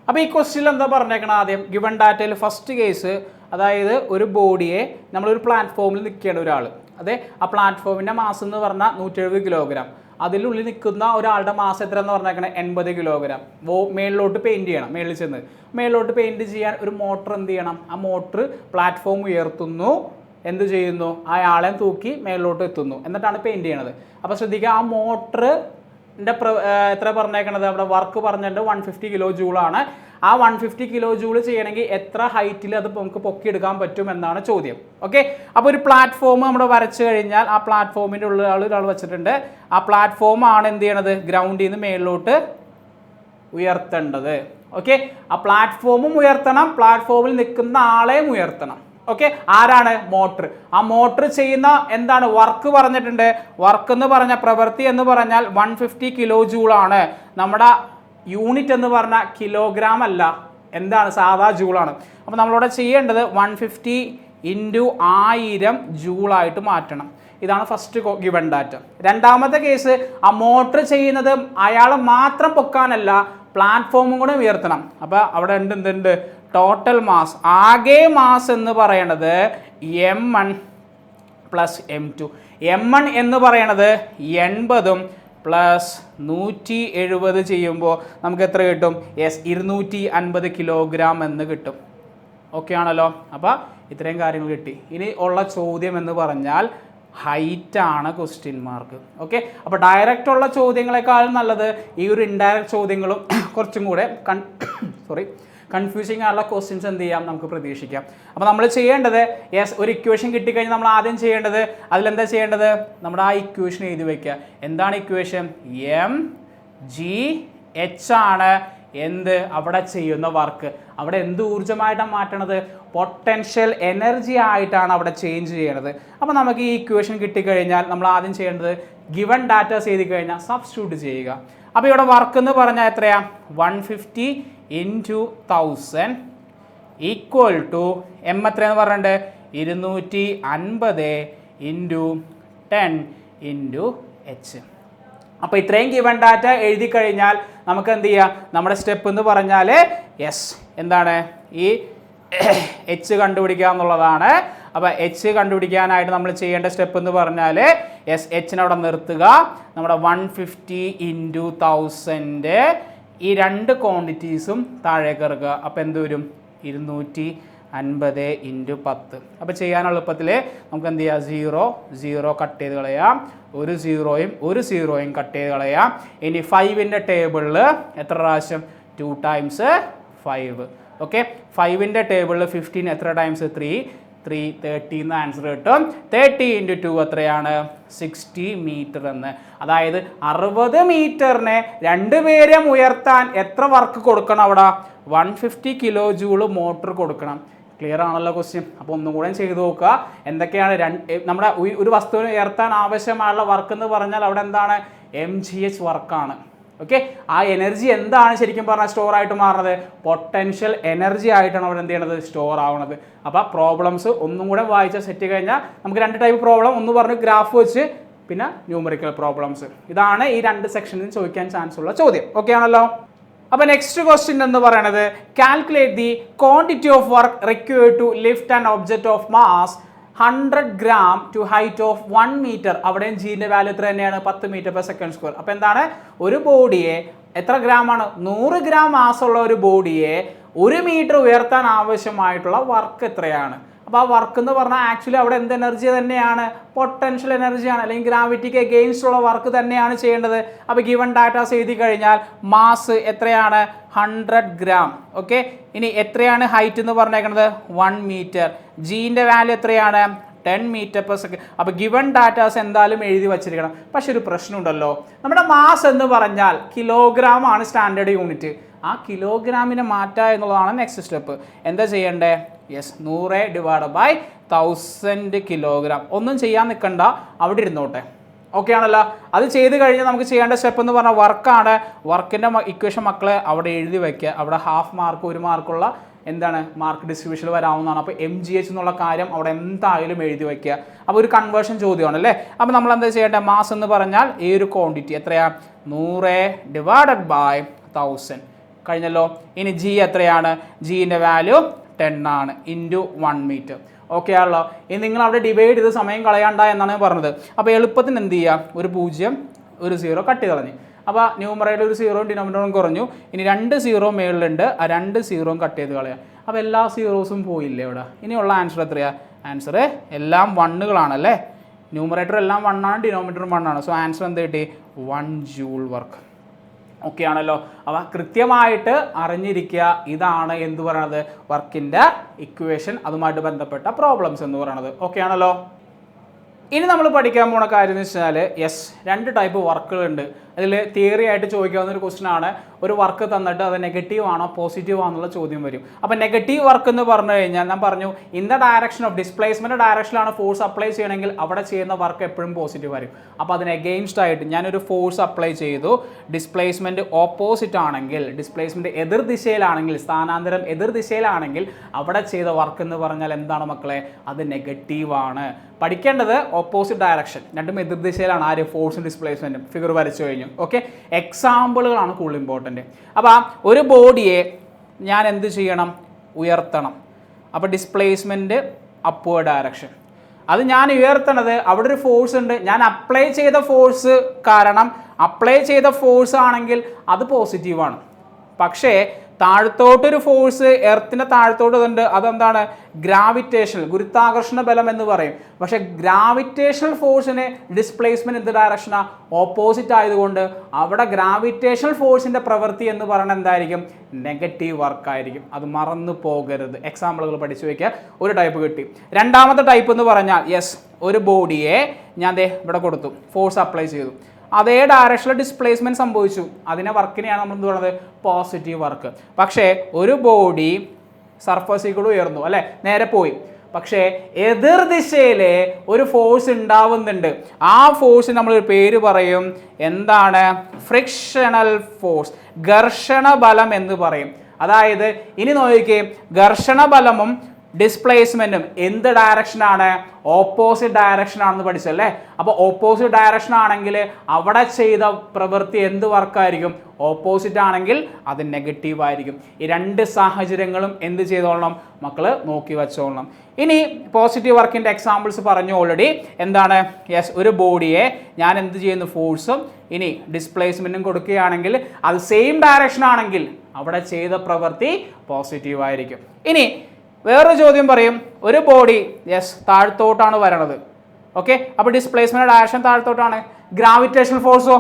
അപ്പോൾ ഈ ക്വസ്റ്റ്യനിൽ എന്താ പറഞ്ഞേക്കണം? ആദ്യം ഗിവൺ ഡാറ്റയിൽ ഫസ്റ്റ് കേസ്, അതായത് ഒരു ബോഡിയെ നമ്മളൊരു പ്ലാറ്റ്ഫോമിൽ നിൽക്കുകയാണ് ഒരാൾ. അതെ, ആ പ്ലാറ്റ്ഫോമിൻ്റെ മാസ് എന്ന് പറഞ്ഞാൽ 170 കിലോഗ്രാം. അതിനുള്ളിൽ നിൽക്കുന്ന ഒരാളുടെ മാസ് എത്ര എന്ന് പറഞ്ഞേക്കണേ? 80 കിലോഗ്രാം. മേളിലോട്ട് പെയിൻറ്റ് ചെയ്യണം. മേളിൽ ചെന്ന് മേളിലോട്ട് പെയിൻറ്റ് ചെയ്യാൻ ഒരു മോട്ടർ എന്ത് ചെയ്യണം? ആ മോട്ടർ പ്ലാറ്റ്ഫോം ഉയർത്തുന്നു. എന്ത് ചെയ്യുന്നു, അയാളെ തൂക്കി മേളിലോട്ട് എത്തുന്നു, എന്നിട്ടാണ് പെയിൻറ്റ് ചെയ്യണത്. അപ്പോൾ ശ്രദ്ധിക്കുക, ആ മോട്ടറിൻ്റെ എത്ര പറഞ്ഞേക്കണത് അവിടെ വർക്ക് പറഞ്ഞിട്ടുണ്ട് 150 കിലോ ജൂളാണ്. ആ 150 കിലോ ജൂൾ ചെയ്യണമെങ്കിൽ എത്ര ഹൈറ്റിൽ അത് നമുക്ക് പൊക്കിയെടുക്കാൻ പറ്റും എന്നാണ് ചോദ്യം. ഓക്കെ, അപ്പോൾ ഒരു പ്ലാറ്റ്ഫോം നമ്മൾ വരച്ച് കഴിഞ്ഞാൽ ആ പ്ലാറ്റ്ഫോമിൻ്റെ ഉള്ളിൽ ഒരാൾ വെച്ചിട്ടുണ്ട്. ആ പ്ലാറ്റ്ഫോം ആണ് എന്ത് ചെയ്യണത്, ഗ്രൗണ്ടിൽ നിന്ന് മേളിലോട്ട് ഉയർത്തേണ്ടത്. ഓക്കെ, ആ പ്ലാറ്റ്ഫോമും ഉയർത്തണം, പ്ലാറ്റ്ഫോമിൽ നിൽക്കുന്ന ആളെയും ഉയർത്തണം. ഓക്കെ, ആരാണ്, മോട്ടർ. ആ മോട്ടർ ചെയ്യുന്ന എന്താണ് വർക്ക് പറഞ്ഞിട്ടുണ്ട്. വർക്ക് എന്ന് പറഞ്ഞ പ്രവൃത്തി എന്ന് പറഞ്ഞാൽ 150 കിലോ ജൂളാണ്. നമ്മുടെ യൂണിറ്റ് എന്ന് പറഞ്ഞാൽ കിലോഗ്രാം അല്ല, എന്താണ്, സാധാ ജൂളാണ്. അപ്പോൾ നമ്മളിവിടെ ചെയ്യേണ്ടത് 150 × 1000 ജൂളായിട്ട് മാറ്റണം. ഇതാണ് ഫസ്റ്റ് ഗിവൺ ഡാറ്റ. രണ്ടാമത്തെ കേസ്, ആ മോട്ടർ ചെയ്യുന്നത് അയാൾ മാത്രം പൊക്കാനല്ല, പ്ലാറ്റ്ഫോമും കൂടെ ഉയർത്തണം. അപ്പോൾ അവിടെ എന്തുണ്ട്, ടോട്ടൽ മാസ്, ആകെ മാസ് എന്ന് പറയണത് m1 + m2. m1 എന്ന് പറയണത് 80 + 170 ചെയ്യുമ്പോൾ നമുക്ക് എത്ര കിട്ടും, 250 കിലോഗ്രാം എന്ന് കിട്ടും. ഓക്കെ ആണല്ലോ. അപ്പോൾ ഇത്രയും കാര്യങ്ങൾ കിട്ടി. ഇനി ഉള്ള ചോദ്യം എന്ന് പറഞ്ഞാൽ ഹൈറ്റാണ് ക്വസ്റ്റ്യൻ മാർക്ക്. ഓക്കെ, അപ്പോൾ ഡയറക്റ്റ് ഉള്ള ചോദ്യങ്ങളെക്കാളും നല്ലത് ഈ ഒരു ഇൻഡയറക്റ്റ് ചോദ്യങ്ങളും കുറച്ചും കൂടെ കൺഫ്യൂസിങ് ആയിട്ടുള്ള ക്വസ്റ്റ്യൻസ് എന്ത് ചെയ്യാം, നമുക്ക് പ്രതീക്ഷിക്കാം. അപ്പോൾ നമ്മൾ ചെയ്യേണ്ടത്, ഒരു ഇക്വേഷൻ കിട്ടിക്കഴിഞ്ഞാൽ നമ്മൾ ആദ്യം ചെയ്യേണ്ടത്, അതിലെന്താ ചെയ്യേണ്ടത്, നമ്മുടെ ആ ഇക്വേഷൻ എഴുതി വയ്ക്കുക. എന്താണ് ഇക്വേഷൻ, mgh ആണ് എന്ത് അവിടെ ചെയ്യുന്ന വർക്ക്. അവിടെ എന്ത് ഊർജ്ജമായിട്ടാണ് മാറ്റണത്, പൊട്ടൻഷ്യൽ എനർജി ആയിട്ടാണ് അവിടെ ചേഞ്ച് ചെയ്യണത്. അപ്പോൾ നമുക്ക് ഈ ഇക്വേഷൻ കിട്ടിക്കഴിഞ്ഞാൽ നമ്മൾ ആദ്യം ചെയ്യേണ്ടത് ഗിവൺ ഡാറ്റാസ് എഴുതി കഴിഞ്ഞാൽ സബ്സ്റ്റിറ്റ്യൂട്ട് ചെയ്യുക. അപ്പോൾ ഇവിടെ വർക്ക് എന്ന് പറഞ്ഞാൽ എത്രയാ, 150 × 1000 ഈക്വൽ ടു m എത്രയെന്ന് പറഞ്ഞിട്ട് 250 × 10 × h. അപ്പോൾ ഇത്രയും ഗിവൺ ഡാറ്റ എഴുതി കഴിഞ്ഞാൽ നമുക്ക് എന്ത് ചെയ്യാം, നമ്മുടെ സ്റ്റെപ്പ് എന്ന് പറഞ്ഞാൽ എന്താണ്, ഈ എച്ച് കണ്ടുപിടിക്കുക എന്നുള്ളതാണ്. അപ്പോൾ എച്ച് കണ്ടുപിടിക്കാനായിട്ട് നമ്മൾ ചെയ്യേണ്ട സ്റ്റെപ്പ് എന്ന് പറഞ്ഞാൽ എച്ചിനെ അവിടെ നിർത്തുക. നമ്മുടെ 150 × 1000 ഈ രണ്ട് ക്വാണ്ടിറ്റീസും താഴേക്ക് ഇറക്കുക. അപ്പോൾ എന്ത് വരും, 250 × 10. അപ്പോൾ ചെയ്യാനുള്ള എളുപ്പത്തിൽ നമുക്ക് എന്ത് ചെയ്യാം, 0 കട്ട് ചെയ്ത് കളയാം, ഒരു സീറോയും കട്ട് ചെയ്ത് കളയാം. ഇനി 5ൻ്റെ ടേബിളിൽ എത്ര പ്രാവശ്യം, 2 × 5. ഓക്കെ, 5ൻ്റെ ടേബിളിൽ 15 എത്ര ടൈംസ്, 30 എന്ന് ആൻസർ കിട്ടും. 30 × 2 എത്രയാണ്, 60 മീറ്റർ എന്ന്. അതായത് 60 മീറ്ററിനെ രണ്ടുപേരും ഉയർത്താൻ എത്ര വർക്ക് കൊടുക്കണം, അവിടെ 150 കിലോ ജൂൾ മോട്ടർ കൊടുക്കണം. ക്ലിയർ ആണല്ലോ ക്വസ്റ്റ്യൻ. അപ്പോൾ ഒന്നും കൂടെ ചെയ്ത് നോക്കുക, എന്തൊക്കെയാണ് നമ്മുടെ ഒരു വസ്തുവിനെ ഉയർത്താൻ ആവശ്യമായുള്ള വർക്ക് എന്ന് പറഞ്ഞാൽ അവിടെ എന്താണ്, mgh വർക്കാണ്. ഓക്കെ, ആ എനർജി എന്താണ് ശരിക്കും പറഞ്ഞാൽ സ്റ്റോർ ആയിട്ട് മാറുന്നത്, പൊട്ടൻഷ്യൽ എനർജി ആയിട്ടാണ് അവിടെ എന്ത് ചെയ്യണത്, സ്റ്റോർ ആവുന്നത്. അപ്പോൾ പ്രോബ്ലംസ് ഒന്നും കൂടെ വായിച്ചാൽ സെറ്റ് കഴിഞ്ഞാൽ നമുക്ക് 2 ടൈപ്പ് പ്രോബ്ലം, ഒന്ന് പറഞ്ഞ് ഗ്രാഫ് വെച്ച്, പിന്നെ ന്യൂമറിക്കൽ പ്രോബ്ലംസ്. ഇതാണ് ഈ 2 സെക്ഷനിൽ ചോദിക്കാൻ ചാൻസ് ഉള്ള ചോദ്യം. ഓക്കെ ആണല്ലോ. അപ്പോൾ നെക്സ്റ്റ് ക്വസ്റ്റ്യൻ എന്ന് പറയുന്നത്, calculate the quantity of work required to lift an object of mass 100 gram to height of 1 meter. അവിടെയും ജീൻ്റെ വാല്യൂ എത്ര തന്നെയാണ്, 10 m/s². അപ്പോൾ എന്താണ്, ഒരു ബോഡിയെ എത്ര ഗ്രാമാണ്, 100 gram മാസമുള്ള ഒരു ബോഡിയെ 1 മീറ്റർ ഉയർത്താൻ ആവശ്യമായിട്ടുള്ള വർക്ക് എത്രയാണ്. അപ്പോൾ ആ വർക്ക് എന്ന് പറഞ്ഞാൽ ആക്ച്വലി അവിടെ എന്ത് എനർജി തന്നെയാണ്, പൊട്ടൻഷ്യൽ എനർജിയാണ്, അല്ലെങ്കിൽ ഗ്രാവിറ്റിക്ക് എഗെയിൻസ്റ്റ് ഉള്ള വർക്ക് തന്നെയാണ് ചെയ്യേണ്ടത്. അപ്പോൾ ഗിവൺ ഡാറ്റാസ് എഴുതി കഴിഞ്ഞാൽ മാസ് എത്രയാണ്, 100 gram. ഓക്കെ, ഇനി എത്രയാണ് ഹൈറ്റ് എന്ന് പറഞ്ഞേക്കുന്നത്, 1 meter. ജീൻ്റെ വാല്യൂ എത്രയാണ്, 10 m/s. അപ്പോൾ ഗിവൺ ഡാറ്റാസ് എന്തായാലും എഴുതി വച്ചിരിക്കണം. പക്ഷെ ഒരു പ്രശ്നമുണ്ടല്ലോ, നമ്മുടെ മാസ് എന്ന് പറഞ്ഞാൽ കിലോഗ്രാം ആണ് സ്റ്റാൻഡേർഡ് യൂണിറ്റ്. ആ കിലോഗ്രാമിനെ മാറ്റുക എന്നുള്ളതാണ് നെക്സ്റ്റ് സ്റ്റെപ്പ്. എന്താ ചെയ്യണ്ടേ, 100 / 1000 കിലോഗ്രാം. ഒന്നും ചെയ്യാൻ നിൽക്കണ്ട, അവിടെ ഇരുന്നോട്ടെ. ഓക്കെ ആണല്ലോ. അത് ചെയ്ത് കഴിഞ്ഞാൽ നമുക്ക് ചെയ്യേണ്ട സ്റ്റെപ്പ് എന്ന് പറഞ്ഞാൽ വർക്കാണ്. വർക്കിൻ്റെ ഇക്വേഷൻ മക്കളെ അവിടെ എഴുതി വയ്ക്കുക. അവിടെ 1/2 മാർക്ക് 1 മാർക്കുള്ള എന്താണ് മാർക്ക് ഡിസ്ട്രിബ്യൂഷൻ വരാവുന്നതാണ്. അപ്പോൾ mgh എന്നുള്ള കാര്യം അവിടെ എന്തായാലും എഴുതി വയ്ക്കുക. അപ്പോൾ ഒരു കൺവേർഷൻ ചോദ്യമാണ് അല്ലേ. അപ്പോൾ നമ്മൾ എന്താ ചെയ്യേണ്ടത്, മാസ് എന്ന് പറഞ്ഞാൽ ഈ ഒരു ക്വാണ്ടിറ്റി എത്രയാണ്, 100 / 1000 കഴിഞ്ഞല്ലോ. ഇനി ജി എത്രയാണ്, ജീൻ്റെ വാല്യൂ 10 ആണ് × 1 meter. ഓക്കെ ആണല്ലോ. ഇനി നിങ്ങൾ അവിടെ ഡിവൈഡ് ചെയ്ത് സമയം കളയണ്ട എന്നാണ് പറഞ്ഞത്. അപ്പോൾ എളുപ്പത്തിന് എന്ത് ചെയ്യുക, ഒരു 0 ഒരു 0 കട്ട് ചെയ്ത് കളഞ്ഞ്. അപ്പോൾ ന്യൂമറേറ്റർ ഒരു 0 ഡിനോമിനേറ്ററും കുറഞ്ഞു. ഇനി 2 0 മേളിലുണ്ട്, ആ 2 0 കട്ട് ചെയ്ത് കളയാം. അപ്പോൾ എല്ലാ സീറോസും പോയില്ലേ ഇവിടെ. ഇനിയുള്ള ആൻസർ എത്രയാണ്, ആൻസർ എല്ലാം വണ്ണുകളാണല്ലേ, ന്യൂമറേറ്റർ എല്ലാം 1 ആണ്, ഡിനോമിനേറ്ററും 1 ആണ്. സോ ആൻസർ എന്ത് കിട്ടി? 1 ജൂൾ വർക്ക്. ഓക്കെ ആണല്ലോ. അപ്പോൾ കൃത്യമായിട്ട് അറിഞ്ഞിരിക്കുക, ഇതാണ് എന്ത് പറയണത്, വർക്കിൻ്റെ ഇക്വേഷൻ, അതുമായിട്ട് ബന്ധപ്പെട്ട പ്രോബ്ലംസ് എന്ന് പറയണത്. ഓക്കെ ആണല്ലോ. ഇനി നമ്മൾ പഠിക്കാൻ പോണ കാര്യം എന്ന് വെച്ചാൽ, യെസ്, 2 ടൈപ്പ് വർക്കുകളുണ്ട്. അതിൽ തിയറി ആയിട്ട് ചോദിക്കാവുന്ന ഒരു ക്വസ്റ്റൻ ആണ്, ഒരു വർക്ക് തന്നിട്ട് അത് നെഗറ്റീവ് ആണോ പോസിറ്റീവ് ആണെന്നുള്ള ചോദ്യം വരും. അപ്പോൾ നെഗറ്റീവ് വർക്ക് എന്ന് പറഞ്ഞു കഴിഞ്ഞാൽ ഞാൻ പറഞ്ഞു, in the direction of displacement ഡയറക്ഷനിലാണ് ഫോഴ്സ് അപ്ലൈ ചെയ്യണമെങ്കിൽ അവിടെ ചെയ്യുന്ന വർക്ക് എപ്പോഴും പോസിറ്റീവ് ആയിരിക്കും. അപ്പോൾ അതിന് എഗെയിൻസ്റ്റ് ആയിട്ട് ഞാനൊരു ഫോഴ്സ് അപ്ലൈ ചെയ്തു, ഡിസ്പ്ലേസ്മെൻറ്റ് ഓപ്പോസിറ്റ് ആണെങ്കിൽ, ഡിസ്പ്ലേസ്മെൻറ്റ് എതിർ ദിശയിലാണെങ്കിൽ, സ്ഥാനാന്തരം എതിർ ദിശയിലാണെങ്കിൽ അവിടെ ചെയ്ത വർക്ക് എന്ന് പറഞ്ഞാൽ എന്താണ് മക്കളെ? അത് നെഗറ്റീവാണ്. പഠിക്കേണ്ടത് ഓപ്പോസിറ്റ് ഡയറക്ഷൻ, രണ്ടും എതിർ ദിശയിലാണ് ആര്, ഫോഴ്സും ഡിസ്പ്ലേസ്മെൻറ്റും. ഫിഗർ വരച്ചു കഴിഞ്ഞു. ഓക്കെ, എക്സാമ്പിളുകളാണ് കൂടുതൽ ഇമ്പോർട്ടൻറ്റ്. അപ്പോൾ ഒരു ബോഡിയെ ഞാൻ എന്ത് ചെയ്യണം? ഉയർത്തണം. അപ്പോൾ ഡിസ്പ്ലേസ്മെൻറ്റ് അപ്വേർഡ് ഡയറക്ഷൻ. അത് ഞാൻ ഉയർത്തണത്, അവിടെ ഒരു ഫോഴ്സ് ഉണ്ട്, ഞാൻ അപ്ലൈ ചെയ്ത ഫോഴ്സ് കാരണം, അപ്ലൈ ചെയ്ത ഫോഴ്സ് ആണെങ്കിൽ അത് പോസിറ്റീവാണ്. പക്ഷേ താഴത്തോട്ടൊരു ഫോഴ്സ്, എർത്തിൻ്റെ താഴത്തോട്ട് ഉണ്ട്, അതെന്താണ്? ഗ്രാവിറ്റേഷണൽ, ഗുരുത്വാകർഷണ ബലം എന്ന് പറയും. പക്ഷേ ഗ്രാവിറ്റേഷണൽ ഫോഴ്സിന് ഡിസ്പ്ലേസ്മെൻറ്റ് എന്ത് ഡയറക്ഷനാണ്? ഓപ്പോസിറ്റ് ആയതുകൊണ്ട് അവിടെ ഗ്രാവിറ്റേഷണൽ ഫോഴ്സിൻ്റെ പ്രവൃത്തി എന്ന് പറയുന്നത് എന്തായിരിക്കും? നെഗറ്റീവ് വർക്കായിരിക്കും. അത് മറന്നു പോകരുത്. എക്സാമ്പിളുകൾ പഠിച്ചു വയ്ക്കുക. ഒരു ടൈപ്പ് കിട്ടി. രണ്ടാമത്തെ ടൈപ്പ് എന്ന് പറഞ്ഞാൽ, യെസ്, ഒരു ബോഡിയെ ഞാൻ ഇവിടെ കൊടുത്തു, ഫോഴ്സ് അപ്ലൈ ചെയ്തു, അതേ ഡയറക്ഷനിൽ ഡിസ്പ്ലേസ്മെൻറ്റ് സംഭവിച്ചു, അതിനെ വർക്കിനെയാണ് നമ്മൾ എന്ത് പറയുന്നത്? Positive work. പക്ഷേ ഒരു ബോഡി സർഫസിൽ കൂടെ ഉയർന്നു, അല്ലേ, നേരെ പോയി, പക്ഷേ എതിർ ദിശയിലെ ഒരു ഫോഴ്സ് ഉണ്ടാവുന്നുണ്ട്. ആ ഫോഴ്സ് നമ്മളൊരു പേര് പറയും, എന്താണ്? ഫ്രിക്ഷണൽ ഫോഴ്സ്, ഘർഷണ ബലം എന്ന് പറയും. അതായത് ഇനി നോക്കിക്കേ, ഘർഷണ ബലമും ഡിസ്പ്ലേസ്മെൻറ്റും എന്ത് ഡയറക്ഷനാണ്? ഓപ്പോസിറ്റ് ഡയറക്ഷനാണെന്ന് പഠിച്ചല്ലേ. അപ്പോൾ ഓപ്പോസിറ്റ് ഡയറക്ഷൻ ആണെങ്കിൽ അവിടെ ചെയ്ത പ്രവൃത്തി എന്ത് വർക്കായിരിക്കും? ഓപ്പോസിറ്റ് ആണെങ്കിൽ അത് നെഗറ്റീവ് ആയിരിക്കും. ഈ 2 സാഹചര്യങ്ങളും എന്ത് ചെയ്തോളണം മക്കൾ? നോക്കി വെച്ചോളണം. ഇനി പോസിറ്റീവ് വർക്കിൻ്റെ എക്സാമ്പിൾസ് പറഞ്ഞു ഓൾറെഡി. എന്താണ്? യെസ്, ഒരു ബോഡിയെ ഞാൻ എന്ത് ചെയ്യുന്നു? ഫോഴ്സും ഇനി ഡിസ്പ്ലേസ്മെൻറ്റും കൊടുക്കുകയാണെങ്കിൽ അത് സെയിം ഡയറക്ഷൻ ആണെങ്കിൽ അവിടെ ചെയ്ത പ്രവൃത്തി പോസിറ്റീവ് ആയിരിക്കും. ഇനി വേറൊരു ചോദ്യം പറയും, ഒരു ബോഡി യെസ് താഴത്തോട്ടാണ് വരണത്. ഓക്കെ, അപ്പോൾ ഡിസ്പ്ലേസ്മെൻറ്റ് ഡയറക്ഷൻ താഴത്തോട്ടാണ്. ഗ്രാവിറ്റേഷണൽ ഫോഴ്സോ?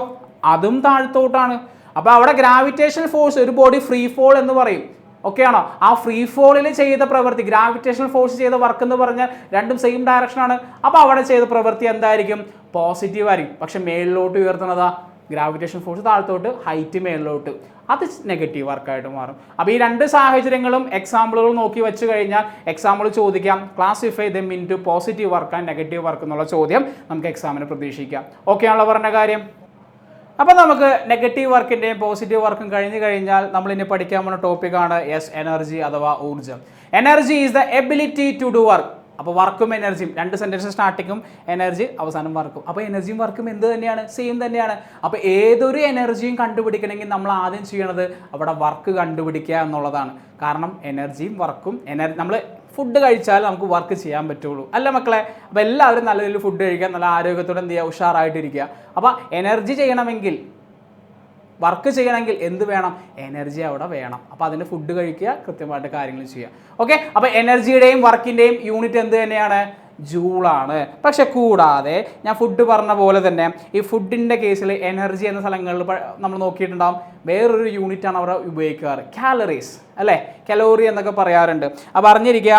അതും താഴത്തോട്ടാണ്. അപ്പോൾ അവിടെ ഗ്രാവിറ്റേഷണൽ ഫോഴ്സ്, ഒരു ബോഡി ഫ്രീ ഫോൾ എന്ന് പറയും. ഓക്കെ ആണോ? ആ ഫ്രീ ഫോളിൽ ചെയ്ത പ്രവൃത്തി, ഗ്രാവിറ്റേഷണൽ ഫോഴ്സ് ചെയ്ത വർക്ക് എന്ന് പറഞ്ഞാൽ രണ്ടും സെയിം ഡയറക്ഷനാണ്. അപ്പോൾ അവിടെ ചെയ്ത പ്രവൃത്തി എന്തായിരിക്കും? പോസിറ്റീവ് ആയിരിക്കും. പക്ഷെ മേളിലോട്ട് ഉയർത്തുന്നതാ ഗ്രാവിറ്റേഷൻ ഫോഴ്സ്, താഴത്തോട്ട് ഹൈറ്റ് മേളിലോട്ട്, അത് നെഗറ്റീവ് വർക്കായിട്ട് മാറും. അപ്പോൾ ഈ 2 സാഹചര്യങ്ങളും എക്സാമ്പിളുകൾ നോക്കി വെച്ച് കഴിഞ്ഞാൽ എക്സാമ്പിൾ ചോദിക്കാം, classify dum into positive work and negative work എന്നുള്ള ചോദ്യം നമുക്ക് എക്സാമിന് പ്രതീക്ഷിക്കാം. ഓക്കെ ആണല്ലോ പറഞ്ഞ കാര്യം? അപ്പോൾ നമുക്ക് നെഗറ്റീവ് വർക്കിൻ്റെയും പോസിറ്റീവ് വർക്കും കഴിഞ്ഞ് കഴിഞ്ഞാൽ നമ്മൾ ഇനി പഠിക്കാൻ പോകുന്ന ടോപ്പിക്കാണ് യെസ്, എനർജി അഥവാ ഊർജ്ജം. Energy is the ability to do work. അപ്പോൾ വർക്കും എനർജിയും 2 സെൻറ്റൻസ് സ്റ്റാർട്ടിങ്ങും എനർജി, അവസാനം വർക്കും. അപ്പോൾ എനർജിയും വർക്കും എന്ത് തന്നെയാണ്? സെയിം തന്നെയാണ്. അപ്പോൾ ഏതൊരു എനർജിയും കണ്ടുപിടിക്കണമെങ്കിൽ നമ്മൾ ആദ്യം ചെയ്യണത് അവിടെ വർക്ക് കണ്ടുപിടിക്കുക എന്നുള്ളതാണ്. കാരണം എനർജിയും വർക്കും, നമ്മൾ ഫുഡ് കഴിച്ചാൽ നമുക്ക് വർക്ക് ചെയ്യാൻ പറ്റുള്ളൂ, അല്ല മക്കളെ? അപ്പോൾ എല്ലാവരും നല്ല രീതിയിൽ ഫുഡ് കഴിക്കുക, നല്ല ആരോഗ്യത്തോടെ എന്ത് ചെയ്യുക? ഉഷാറായിട്ടിരിക്കുക. അപ്പോൾ എനർജി ചെയ്യണമെങ്കിൽ, വർക്ക് ചെയ്യണമെങ്കിൽ എന്ത് വേണം? എനർജി അവിടെ വേണം. അപ്പോൾ അതിന് ഫുഡ് കഴിക്കുക, കൃത്യമായിട്ട് കാര്യങ്ങൾ ചെയ്യുക. ഓക്കെ, അപ്പോൾ എനർജിയുടെയും വർക്കിൻ്റെയും യൂണിറ്റ് എന്ത് തന്നെയാണ്? ജൂളാണ്. പക്ഷെ കൂടാതെ ഞാൻ ഫുഡ് പറഞ്ഞ പോലെ തന്നെ ഈ ഫുഡിൻ്റെ കേസിൽ എനർജി എന്ന സ്ഥലങ്ങളിൽ നമ്മൾ നോക്കിയിട്ടുണ്ടാകും, വേറൊരു യൂണിറ്റാണ് അവിടെ ഉപയോഗിക്കാറ്, കാലറീസ്, അല്ലേ? കലോറി എന്നൊക്കെ പറയാറുണ്ട്. അപ്പോൾ അറിഞ്ഞിരിക്കുക,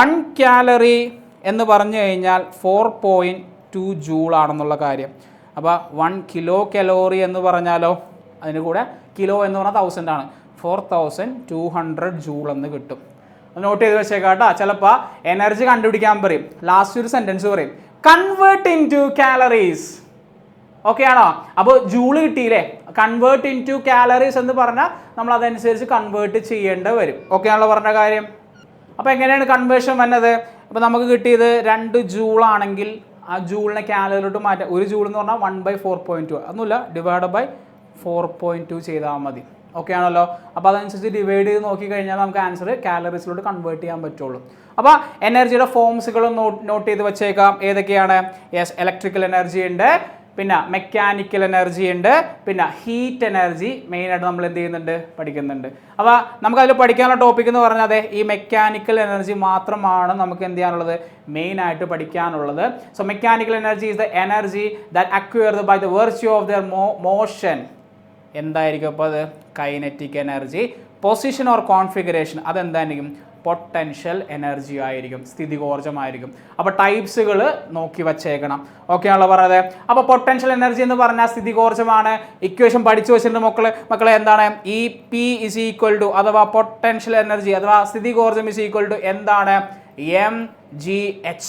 1 കാലറി എന്ന് പറഞ്ഞു കഴിഞ്ഞാൽ 4.2 ജൂളാണെന്നുള്ള കാര്യം. അപ്പോൾ 1 കിലോ കലോറി എന്ന് പറഞ്ഞാലോ, അതിന് കൂടെ കിലോ എന്ന് പറഞ്ഞാൽ 1000 ആണ്, 4200 ജൂൾ എന്ന് കിട്ടും. നോട്ട് ചെയ്ത് വെച്ചേക്കാട്ടോ. ചിലപ്പോൾ എനർജി കണ്ടുപിടിക്കാൻ പറയും, ലാസ്റ്റ് ഒരു സെൻറ്റൻസ് പറയും, convert into calories. Okay ആണോ? അപ്പോൾ ജൂള് കിട്ടിയില്ലേ? കൺവേർട്ട് ഇൻ ടു കാലറീസ് എന്ന് പറഞ്ഞാൽ നമ്മൾ അതനുസരിച്ച് കൺവേർട്ട് ചെയ്യേണ്ടി വരും. ഓക്കെ ആണല്ലോ പറഞ്ഞ കാര്യം? അപ്പോൾ എങ്ങനെയാണ് കൺവേർഷൻ വന്നത്? അപ്പോൾ നമുക്ക് കിട്ടിയത് 2 ജൂളാണെങ്കിൽ ആ ജൂളിനെ കാലറിയിലോട്ട് മാറ്റാം. 1 ജൂൾ എന്ന് പറഞ്ഞാൽ 1/4.2, ഒന്നുമില്ല, ഡിവൈഡ് ബൈ 4.2 ചെയ്താൽ മതി. ഓക്കെ ആണല്ലോ? അപ്പോൾ അതനുസരിച്ച് ഡിവൈഡ് ചെയ്ത് നോക്കിക്കഴിഞ്ഞാൽ നമുക്ക് ആൻസർ കാലറീസിലോട്ട് കൺവേർട്ട് ചെയ്യാൻ പറ്റുള്ളൂ. അപ്പോൾ എനർജിയുടെ ഫോംസുകളും നോട്ട് ചെയ്ത് വെച്ചേക്കാം. ഏതൊക്കെയാണ്? യെസ്, ഇലക്ട്രിക്കൽ എനർജി ഉണ്ട്, പിന്നെ മെക്കാനിക്കൽ എനർജി ഉണ്ട്, പിന്നെ ഹീറ്റ് എനർജി മെയിനായിട്ട് നമ്മൾ എന്ത് ചെയ്യുന്നുണ്ട്, പഠിക്കുന്നുണ്ട്. അപ്പോൾ നമുക്കതിൽ പഠിക്കാനുള്ള ടോപ്പിക് എന്ന് പറഞ്ഞാൽ അതെ ഈ മെക്കാനിക്കൽ എനർജി മാത്രമാണ് നമുക്ക് എന്ത് ചെയ്യാനുള്ളത്, മെയിനായിട്ട് പഠിക്കാനുള്ളത്. So mechanical energy is the energy that acquired by the virtue of their motion. എന്തായിരിക്കും അപ്പോൾ അത്, kinetic energy. Position or configuration അതെന്തായിരിക്കും, പൊട്ടൻഷ്യൽ എനർജി ആയിരിക്കും, സ്ഥിതികോർജ്ജമായിരിക്കും. അപ്പോൾ ടൈപ്സുകൾ നോക്കി വച്ചേക്കണം. ഓക്കെ ആണല്ലോ പറഞ്ഞത്. അപ്പോൾ പൊട്ടൻഷ്യൽ എനർജി എന്ന് പറഞ്ഞാൽ സ്ഥിതികോർജ്ജമാണ്. ഇക്വേഷൻ പഠിച്ചു വെച്ചിട്ടുണ്ട് മക്കളെ എന്താണ്, E P is equal to അഥവാ പൊട്ടൻഷ്യൽ എനർജി അഥവാ സ്ഥിതികോർജ്ജം ഇസ് ഈക്വൽ ടു എന്താണ്, mgh.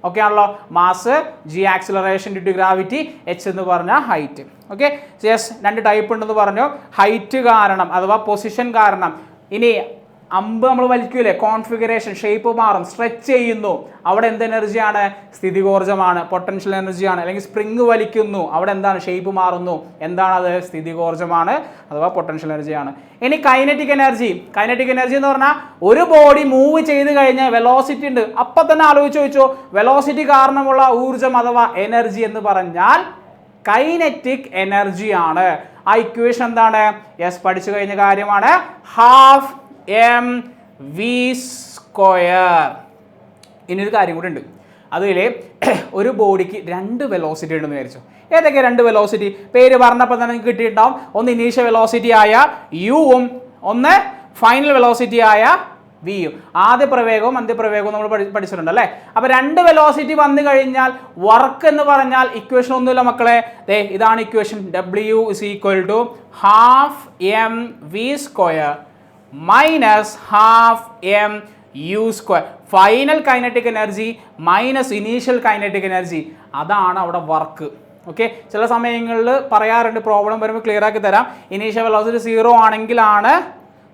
ഓക്കെ ആണല്ലോ, mass, g acceleration due to gravity, h എന്ന് പറഞ്ഞാൽ ഹൈറ്റ്. ഓക്കെ യെസ്, രണ്ട് ടൈപ്പ് ഉണ്ടെന്ന് പറഞ്ഞു. ഹൈറ്റ് കാരണം അഥവാ പൊസിഷൻ കാരണം. ഇനി അമ്പ് നമ്മൾ വലിക്കൂലേ, കോൺഫിഗറേഷൻ, ഷേപ്പ് മാറും, സ്ട്രെച്ച് ചെയ്യുന്നു, അവിടെ എന്ത് എനർജിയാണ്, സ്ഥിതികോർജ്ജമാണ്, പൊട്ടൻഷ്യൽ എനർജിയാണ്. അല്ലെങ്കിൽ സ്പ്രിങ് വലിക്കുന്നു, അവിടെ എന്താണ്, ഷേപ്പ് മാറുന്നു, എന്താണത്, സ്ഥിതികോർജ്ജമാണ് അഥവാ പൊട്ടൻഷ്യൽ എനർജിയാണ്. ഇനി കൈനറ്റിക് എനർജി. കൈനറ്റിക് എനർജി എന്ന് പറഞ്ഞാൽ ഒരു ബോഡി മൂവ് ചെയ്ത് കഴിഞ്ഞാൽ വെലോസിറ്റി ഉണ്ട്, അപ്പം തന്നെ ആലോചിച്ച് ചോദിച്ചു, വെലോസിറ്റി കാരണമുള്ള ഊർജ്ജം അഥവാ എനർജി എന്ന് പറഞ്ഞാൽ കൈനറ്റിക് എനർജിയാണ്. ആ ഇക്വേഷൻ എന്താണ്, യെസ് പഠിച്ചു കഴിഞ്ഞ കാര്യമാണ്, ഹാഫ് mv സ്ക്വയർ. ഇനിയൊരു കാര്യം കൂടി ഉണ്ട്, അതിൽ ഒരു ബോഡിക്ക് രണ്ട് വെലോസിറ്റി ഉണ്ടെന്ന് വിചാരിച്ചു. ഏതൊക്കെ രണ്ട് വെലോസിറ്റി, പേര് പറഞ്ഞപ്പോൾ തന്നെ നിങ്ങൾക്ക് കിട്ടിയിട്ടുണ്ടാവും. ഒന്ന് ഇനീഷ്യൽ വെലോസിറ്റി ആയ യുവും ഒന്ന് ഫൈനൽ വെലോസിറ്റി ആയ വിയും. ആദ്യ പ്രവേഗവും അന്ത്യപ്രവേഗവും നമ്മൾ പഠിച്ചിട്ടുണ്ട് അല്ലേ. അപ്പോൾ രണ്ട് വെലോസിറ്റി വന്നു കഴിഞ്ഞാൽ വർക്ക് എന്ന് പറഞ്ഞാൽ ഇക്വേഷൻ ഒന്നുമില്ല മക്കളെ, ഇതാണ് equation, W is equal to half mv square minus half mu square. Final kinetic energy minus initial kinetic energy, അതാണ് അവിടെ വർക്ക്. ഓക്കെ, ചില സമയങ്ങളിൽ പറയാറുണ്ട്, പ്രോബ്ലം വരുമ്പോൾ ക്ലിയർ ആക്കി തരാം. ഇനീഷ്യൽ വെലോസിറ്റി 0 ആണെങ്കിലാണ്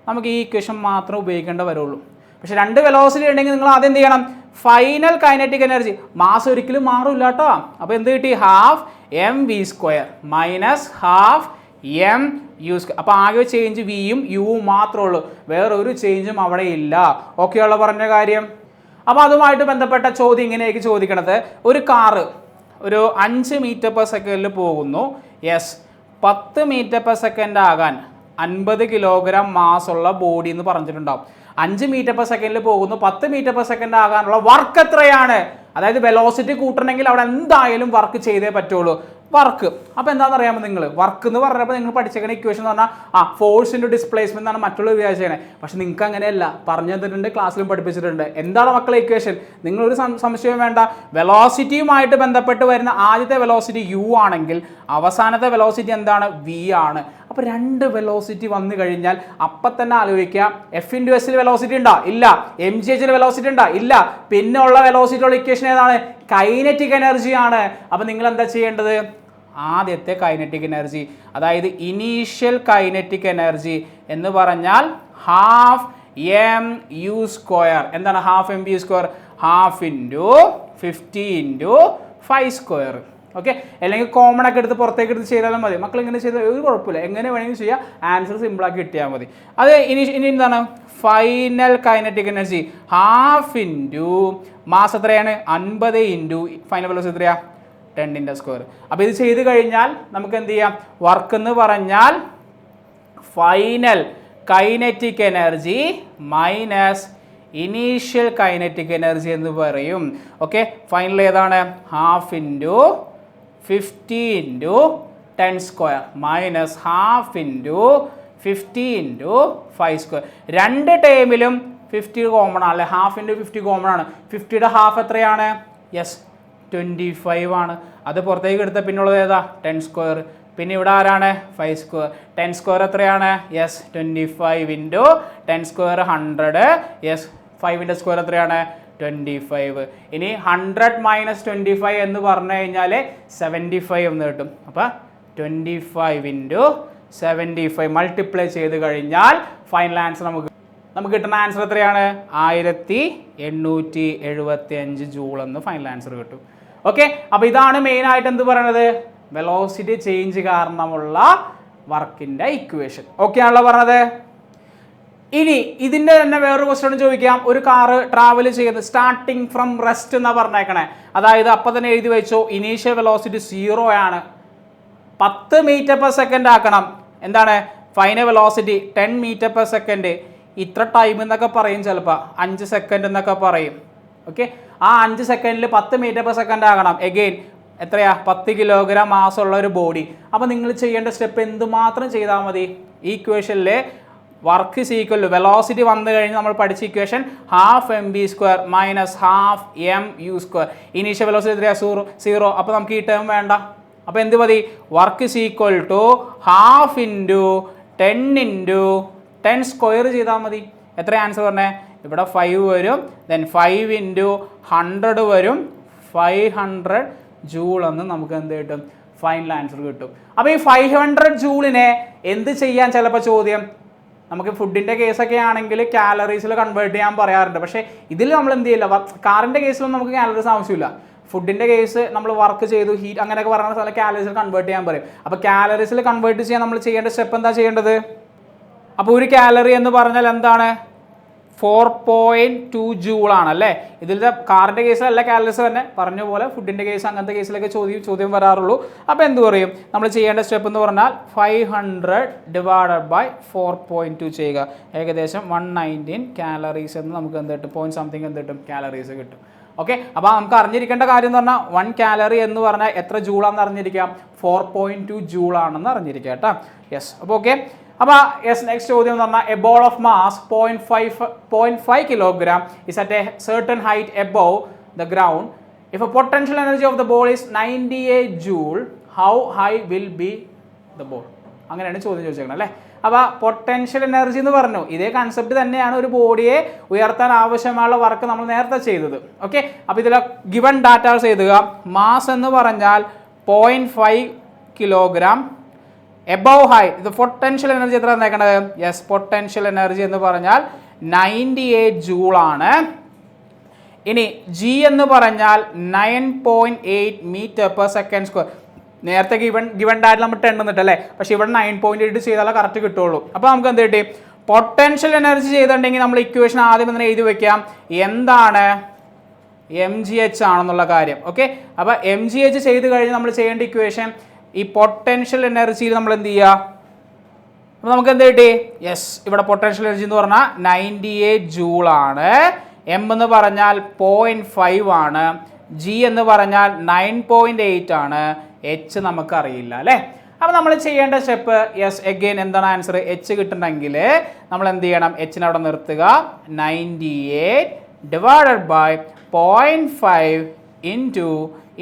നമുക്ക് ഈ ഇക്വേഷൻ മാത്രം ഉപയോഗിക്കേണ്ട വരുള്ളൂ. പക്ഷെ രണ്ട് വെലോസിറ്റി ഉണ്ടെങ്കിൽ നിങ്ങൾ ആദ്യം എന്ത് ചെയ്യണം, ഫൈനൽ കൈനറ്റിക് എനർജി, മാസ് ഒരിക്കലും മാറില്ല കേട്ടോ. അപ്പോൾ എന്ത് കിട്ടി, half mv square minus half mu square. അപ്പോൾ ആകെ ചേഞ്ച് വിയും യുവും മാത്രമേ ഉള്ളൂ, വേറൊരു ചേഞ്ചും അവിടെ ഇല്ല. ഓക്കെയുള്ള പറഞ്ഞ കാര്യം. അപ്പോൾ അതുമായിട്ട് ബന്ധപ്പെട്ട ചോദ്യം ഇങ്ങനെയൊക്കെ ചോദിക്കണത്, ഒരു കാറ് ഒരു 5 മീറ്റർ പെർ സെക്കൻഡിൽ പോകുന്നു. യെസ്, 10 മീറ്റർ പെർ സെക്കൻഡ് ആകാൻ 50 കിലോഗ്രാം മാസ് ഉള്ള ബോഡി എന്ന് പറഞ്ഞിട്ടുണ്ടാവും. 5 മീറ്റർ പെർ സെക്കൻഡിൽ പോകുന്നു, 10 മീറ്റർ പെർ സെക്കൻഡ് ആകാനുള്ള വർക്ക് എത്രയാണ്? അതായത് വെലോസിറ്റി കൂട്ടണമെങ്കിൽ അവിടെ എന്തായാലും വർക്ക് ചെയ്തേ പറ്റുള്ളൂ. വർക്ക് അപ്പോൾ എന്താണെന്ന് അറിയാമോ നിങ്ങൾ, വർക്ക് എന്ന് പറഞ്ഞപ്പോൾ നിങ്ങൾ പഠിച്ചേക്കണ ഇക്വേഷൻ എന്ന് പറഞ്ഞാൽ ഫോഴ്സ് ഇൻറ്റു ഡിസ്പ്ലേസ്മെന്റ് എന്നാണ് മറ്റുള്ളവർ വിചാരിച്ചേക്കണേ. പക്ഷെ നിങ്ങൾക്ക് അങ്ങനെയല്ല, പറഞ്ഞു തന്നിട്ടുണ്ട്, ക്ലാസ്സിലും പഠിപ്പിച്ചിട്ടുണ്ട്. എന്താണ് മക്കളെ ഇക്വേഷൻ? നിങ്ങളൊരു സംശയം വേണ്ട, വെലോസിറ്റിയുമായിട്ട് ബന്ധപ്പെട്ട് വരുന്ന ആദ്യത്തെ വെലോസിറ്റി u ആണെങ്കിൽ അവസാനത്തെ വെലോസിറ്റി എന്താണ്, v ആണ്. അപ്പോൾ രണ്ട് വെലോസിറ്റി വന്നു കഴിഞ്ഞാൽ അപ്പം തന്നെ ആലോചിക്കുക, എഫ് ഇൻറ്റു എസിൽ വെലോസിറ്റി ഉണ്ടോ, ഇല്ല. mgh വെലോസിറ്റി ഉണ്ടോ, ഇല്ല. പിന്നെ ഉള്ള വെലോസിറ്റിയുള്ള ഇക്വേഷൻ ഏതാണ്, കൈനറ്റിക് എനർജിയാണ്. അപ്പോൾ നിങ്ങൾ എന്താ ചെയ്യേണ്ടത്, ആദ്യത്തെ കൈനറ്റിക് എനർജി, അതായത് ഇനീഷ്യൽ കൈനറ്റിക് എനർജി എന്ന് പറഞ്ഞാൽ ഹാഫ് mu സ്ക്വയർ. എന്താണ് half mv square, half into 50 into 5 square. Okay, അല്ലെങ്കിൽ കോമൺ ഒക്കെ എടുത്ത് പുറത്തേക്ക് എടുത്ത് ചെയ്താലും മതി. മക്കൾ ഇങ്ങനെ ചെയ്താൽ ഒരു കുഴപ്പമില്ല, എങ്ങനെ വേണമെങ്കിലും ചെയ്യാം, ആൻസർ സിമ്പിളാക്കി കിട്ടിയാൽ മതി. അത് ഇനി എന്താണ്, final kinetic energy half into mass എത്രയാണ്, 50 ഇൻറ്റു ഫൈനൽ വെലോസിറ്റി എത്രയാണ്, 10 സ്ക്വയർ. അപ്പോൾ ഇത് ചെയ്ത് കഴിഞ്ഞാൽ നമുക്ക് എന്ത് ചെയ്യാം, വർക്ക് എന്ന് പറഞ്ഞാൽ final kinetic energy minus initial kinetic energy എന്ന് പറയും. ഓക്കെ, ഫൈനൽ ഏതാണ്, half into 50 into 10 square minus half into 50 into 5 square. രണ്ട് ടേമിലും 50 കോമൺ ആണ് അല്ലേ, ഹാഫ് ഇൻറ്റു 50 കോമൺ ആണ്. 50യുടെ ഹാഫ് എത്രയാണ്, യെസ് 25 ആണ്. അത് പുറത്തേക്ക് എടുത്ത പിന്നുള്ളത് ഏതാ, 10 സ്ക്വയർ. പിന്നെ ഇവിടെ ആരാണ്, 5 സ്ക്വയർ. 10 സ്ക്വയർ എത്രയാണ്, യെസ് 25 ഇൻറ്റു 10 സ്ക്വയർ 100. യെസ് 5ൻ്റെ സ്ക്വയർ എത്രയാണ്, 25. ഇനി 100 മൈനസ് 25 എന്ന് പറഞ്ഞു കഴിഞ്ഞാൽ 75 എന്ന് കിട്ടും. അപ്പോൾ 25 ഇൻറ്റു 75 മൾട്ടിപ്ലൈ ചെയ്ത് കഴിഞ്ഞാൽ ഫൈനൽ ആൻസർ നമുക്ക് കിട്ടുന്ന ആൻസർ എത്രയാണ്, 1875 ജൂൾ എന്ന് ഫൈനൽ ആൻസർ കിട്ടും. ഓക്കെ, അപ്പോൾ ഇതാണ് മെയിനായിട്ട് എന്ത് പറയണത്, വെലോസിറ്റി ചേഞ്ച് കാരണമുള്ള വർക്കിൻ്റെ ഇക്വേഷൻ. ഓക്കെ ആണല്ലോ പറഞ്ഞത്. ഇനി ഇതിൻ്റെ തന്നെ വേറൊരു ക്വസ്റ്റ്യൻ ചോദിക്കാം. ഒരു കാറ് ട്രാവൽ ചെയ്യുന്നത് സ്റ്റാർട്ടിങ് ഫ്രം റെസ്റ്റ് എന്നാണ് പറഞ്ഞേക്കണേ. അതായത് അപ്പം തന്നെ എഴുതി വെച്ചോ, ഇനീഷ്യൽ വെലോസിറ്റി 0 ആണ്. 10 മീറ്റർ പെർ സെക്കൻഡ് ആക്കണം. എന്താണ് final velocity 10 metre per second. ഇത്ര ടൈം എന്നൊക്കെ പറയും, ചിലപ്പോൾ 5 സെക്കൻഡ് എന്നൊക്കെ പറയും. ഓക്കെ, ആ 5 സെക്കൻഡിൽ 10 മീറ്റർ പെർ സെക്കൻഡ് ആകണം. എഗെയിൻ എത്രയാ, 10 കിലോഗ്രാം മാസമുള്ള ഒരു ബോഡി. അപ്പോൾ നിങ്ങൾ ചെയ്യേണ്ട സ്റ്റെപ്പ് എന്തുമാത്രം ചെയ്താൽ മതി? ഈ ഇക്വേഷനിൽ work is equal to velocity വന്നു കഴിഞ്ഞ് നമ്മൾ പഠിച്ച equation ½ mv² -½ mu². Initial velocity എത്രയാ? 0. അപ്പോൾ നമുക്ക് ഈ ടേം വേണ്ട. അപ്പോൾ എന്ത് മതി? വർക്ക് ഈസ് ഈക്വൽ ടു ½ × 10 × 10² ചെയ്താൽ മതി. എത്ര ആൻസർ പറഞ്ഞേ? ഇവിടെ 5 വരും, ദെൻ 5 × 100 വരും, 500 ജൂൾ എന്ന് നമുക്ക് എന്ത് കിട്ടും? ഫൈനൽ ആൻസർ കിട്ടും. അപ്പോൾ ഈ 500 ജൂളിനെ എന്ത് ചെയ്യാൻ ചിലപ്പോൾ ചോദ്യം, നമുക്ക് ഫുഡിൻ്റെ കേസൊക്കെ ആണെങ്കിൽ കാലറീസിൽ കൺവേർട്ട് ചെയ്യാൻ പറയാറുണ്ട്. പക്ഷേ ഇതിൽ നമ്മൾ എന്ത് ചെയ്യില്ല, കാറിൻ്റെ കേസിലൊന്നും നമുക്ക് കാലറീസ് ആവശ്യമില്ല. ഫുഡിൻ്റെ കേസ് നമ്മൾ വർക്ക് ചെയ്തു, ഹീറ്റ് അങ്ങനെയൊക്കെ പറയുന്ന സ്ഥലം കാലറീസിൽ കൺവേർട്ട് ചെയ്യാൻ പറയും. അപ്പോൾ കാലറീസിൽ കൺവേർട്ട് ചെയ്യാൻ നമ്മൾ ചെയ്യേണ്ട സ്റ്റെപ്പ് എന്താ ചെയ്യേണ്ടത്? അപ്പോൾ ഒരു കാലറി എന്ന് പറഞ്ഞാൽ എന്താണ്? 4.2 ജൂളാണ് അല്ലേ. ഇതിൻ്റെ കാറിൻ്റെ കേസിലല്ല കാലറീസ് തന്നെ, പറഞ്ഞ പോലെ ഫുഡിൻ്റെ കേസ് അങ്ങനത്തെ കേസിലൊക്കെ ചോദ്യം വരാറുള്ളൂ. അപ്പോൾ എന്ത് പറയും? നമ്മൾ ചെയ്യേണ്ട സ്റ്റെപ്പ് എന്ന് പറഞ്ഞാൽ 500 / 4.2 ചെയ്യുക. ഏകദേശം 119 കാലറീസ് എന്ന് നമുക്ക് എന്ത് കിട്ടും? പോയിന്റ് സംതിങ് എന്ത് കിട്ടും? കാലറീസ് കിട്ടും. ഓക്കെ, അപ്പോൾ നമുക്ക് അറിഞ്ഞിരിക്കേണ്ട കാര്യം എന്ന് പറഞ്ഞാൽ 1 കാലറി എന്ന് പറഞ്ഞാൽ എത്ര ജൂളാണെന്ന് അറിഞ്ഞിരിക്കാം? 4.2 ജൂളാണെന്ന് അറിഞ്ഞിരിക്കുക കേട്ടോ. യെസ്, അപ്പോൾ ഓക്കെ. അപ്പോൾ യെസ്, നെക്സ്റ്റ് ചോദ്യം എന്ന് പറഞ്ഞാൽ A ball of mass 0.5 kilogram is at A certain height above the ground. If A potential energy of the ball is 98 joule, how high will be the ball? അങ്ങനെയാണ് ചോദ്യം ചോദിച്ചേക്കുന്നത് അല്ലേ. അപ്പോൾ potential energy എന്ന് പറഞ്ഞു, ഇതേ കൺസെപ്റ്റ് തന്നെയാണ് ഒരു ബോഡിയെ ഉയർത്താൻ ആവശ്യമുള്ള വർക്ക് നമ്മൾ നേരത്തെ ചെയ്തത്. ഓക്കെ, അപ്പോൾ ഇതിൽ ഗിവൺ ഡാറ്റാസ് എഴുതുക. മാസ് എന്ന് പറഞ്ഞാൽ 0.5 കിലോഗ്രാം, എബവ് ഹൈറ്റ്, ഇത് പൊട്ടൻഷ്യൽ എനർജി എത്ര തന്നേക്കണത്? യെസ്, പൊട്ടൻഷ്യൽ എനർജി എന്ന് പറഞ്ഞാൽ 98 ജൂളാണ്. ഇനി ജി എന്ന് പറഞ്ഞാൽ 9.8 മീറ്റർ പെർ സെക്കൻഡ് സ്ക്വയർ. നേരത്തെ ഗിവൺ ഡാറ്റ നമ്മൾ 10 എന്നിട്ടല്ലേ, പക്ഷേ ഇവിടെ 9.8 ചെയ്താലേ കറക്റ്റ് കിട്ടുള്ളൂ. അപ്പോൾ നമുക്ക് എന്ത് കിട്ടി? പൊട്ടൻഷ്യൽ എനർജി ചെയ്തിട്ടുണ്ടെങ്കിൽ നമ്മൾ ഇക്വേഷൻ ആദ്യം തന്നെ എഴുതി വെക്കാം. എന്താണ്? mgh ആണെന്നുള്ള കാര്യം. ഓക്കെ, അപ്പോൾ mgh ചെയ്ത് കഴിഞ്ഞ് നമ്മൾ ചെയ്യേണ്ട ഇക്വേഷൻ ഈ പൊട്ടൻഷ്യൽ എനർജിയിൽ നമ്മൾ എന്ത് ചെയ്യുക? അപ്പോൾ നമുക്ക് എന്ത് കിട്ടി? യെസ്, ഇവിടെ പൊട്ടൻഷ്യൽ എനർജി എന്ന് പറഞ്ഞാൽ 98 ജൂളാണ്. എം എന്ന് പറഞ്ഞാൽ 0.5 ആണ്, ജി എന്ന് പറഞ്ഞാൽ 9.8 ആണ്, എച്ച് നമുക്കറിയില്ല അല്ലേ. അപ്പോൾ നമ്മൾ ചെയ്യേണ്ട സ്റ്റെപ്പ് യെസ് എഗെയിൻ എന്താണ് ആൻസർ? എച്ച് കിട്ടണമെങ്കിൽ നമ്മൾ എന്ത് ചെയ്യണം? എച്ചിനെ അവിടെ നിർത്തുക. 98 / 0.5 ഇൻറ്റു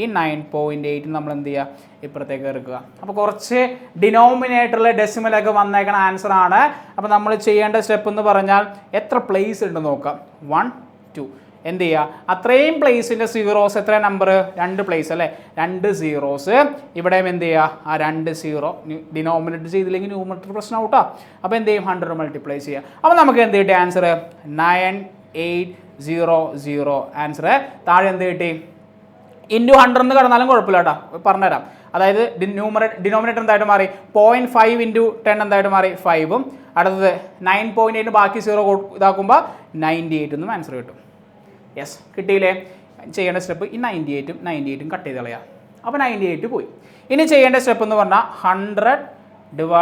ഈ 9.8 നമ്മൾ എന്ത് ചെയ്യുക? ഇപ്പുറത്തേക്ക് എടുക്കുക. അപ്പോൾ കുറച്ച് ഡിനോമിനേറ്ററിലെ ഡെസിമലൊക്കെ വന്നേക്കണ ആൻസർ ആണ്. അപ്പോൾ നമ്മൾ ചെയ്യേണ്ട സ്റ്റെപ്പ് എന്ന് പറഞ്ഞാൽ എത്ര പ്ലേസ് ഉണ്ട് നോക്കാം. 1 2 എന്ത് ചെയ്യുക? അത്രയും പ്ലേസിൻ്റെ സീറോസ് എത്ര നമ്പർ? 2 പ്ലേസ് അല്ലേ, 2 സീറോസ്. ഇവിടെയും എന്ത് ചെയ്യുക? ആ 2 സീറോ ഡിനോമിനേറ്റർ ചെയ്തില്ലെങ്കിൽ ന്യൂമറേറ്റർ പ്രശ്നം ഔട്ടാ. അപ്പോൾ എന്ത് ചെയ്യും? 100 മൾട്ടിപ്ലൈ ചെയ്യുക. അപ്പോൾ നമുക്ക് എന്ത് കിട്ടി? ആൻസർ 9800. ആൻസർ താഴെ എന്ത് കിട്ടി? ഇൻറ്റു 100 എന്ന് കിടന്നാലും കുഴപ്പമില്ല കേട്ടോ, പറഞ്ഞുതരാം. അതായത് ഡിനോമിനേറ്റർ എന്തായിട്ട് മാറി? 0.5 × 10 എന്തായിട്ട് മാറി? 5ഉം. അടുത്തത് 9.8 ബാക്കി 0 ഇതാക്കുമ്പോൾ 98 എന്നും ആൻസർ കിട്ടും. യെസ്, കിട്ടിയില്ലേ? ചെയ്യേണ്ട സ്റ്റെപ്പ് ഈ 98ഉം കട്ട് ചെയ്ത് കളയാം. അപ്പോൾ 98 പോയി. ഇനി ചെയ്യേണ്ട സ്റ്റെപ്പ് എന്ന് പറഞ്ഞാൽ 100 /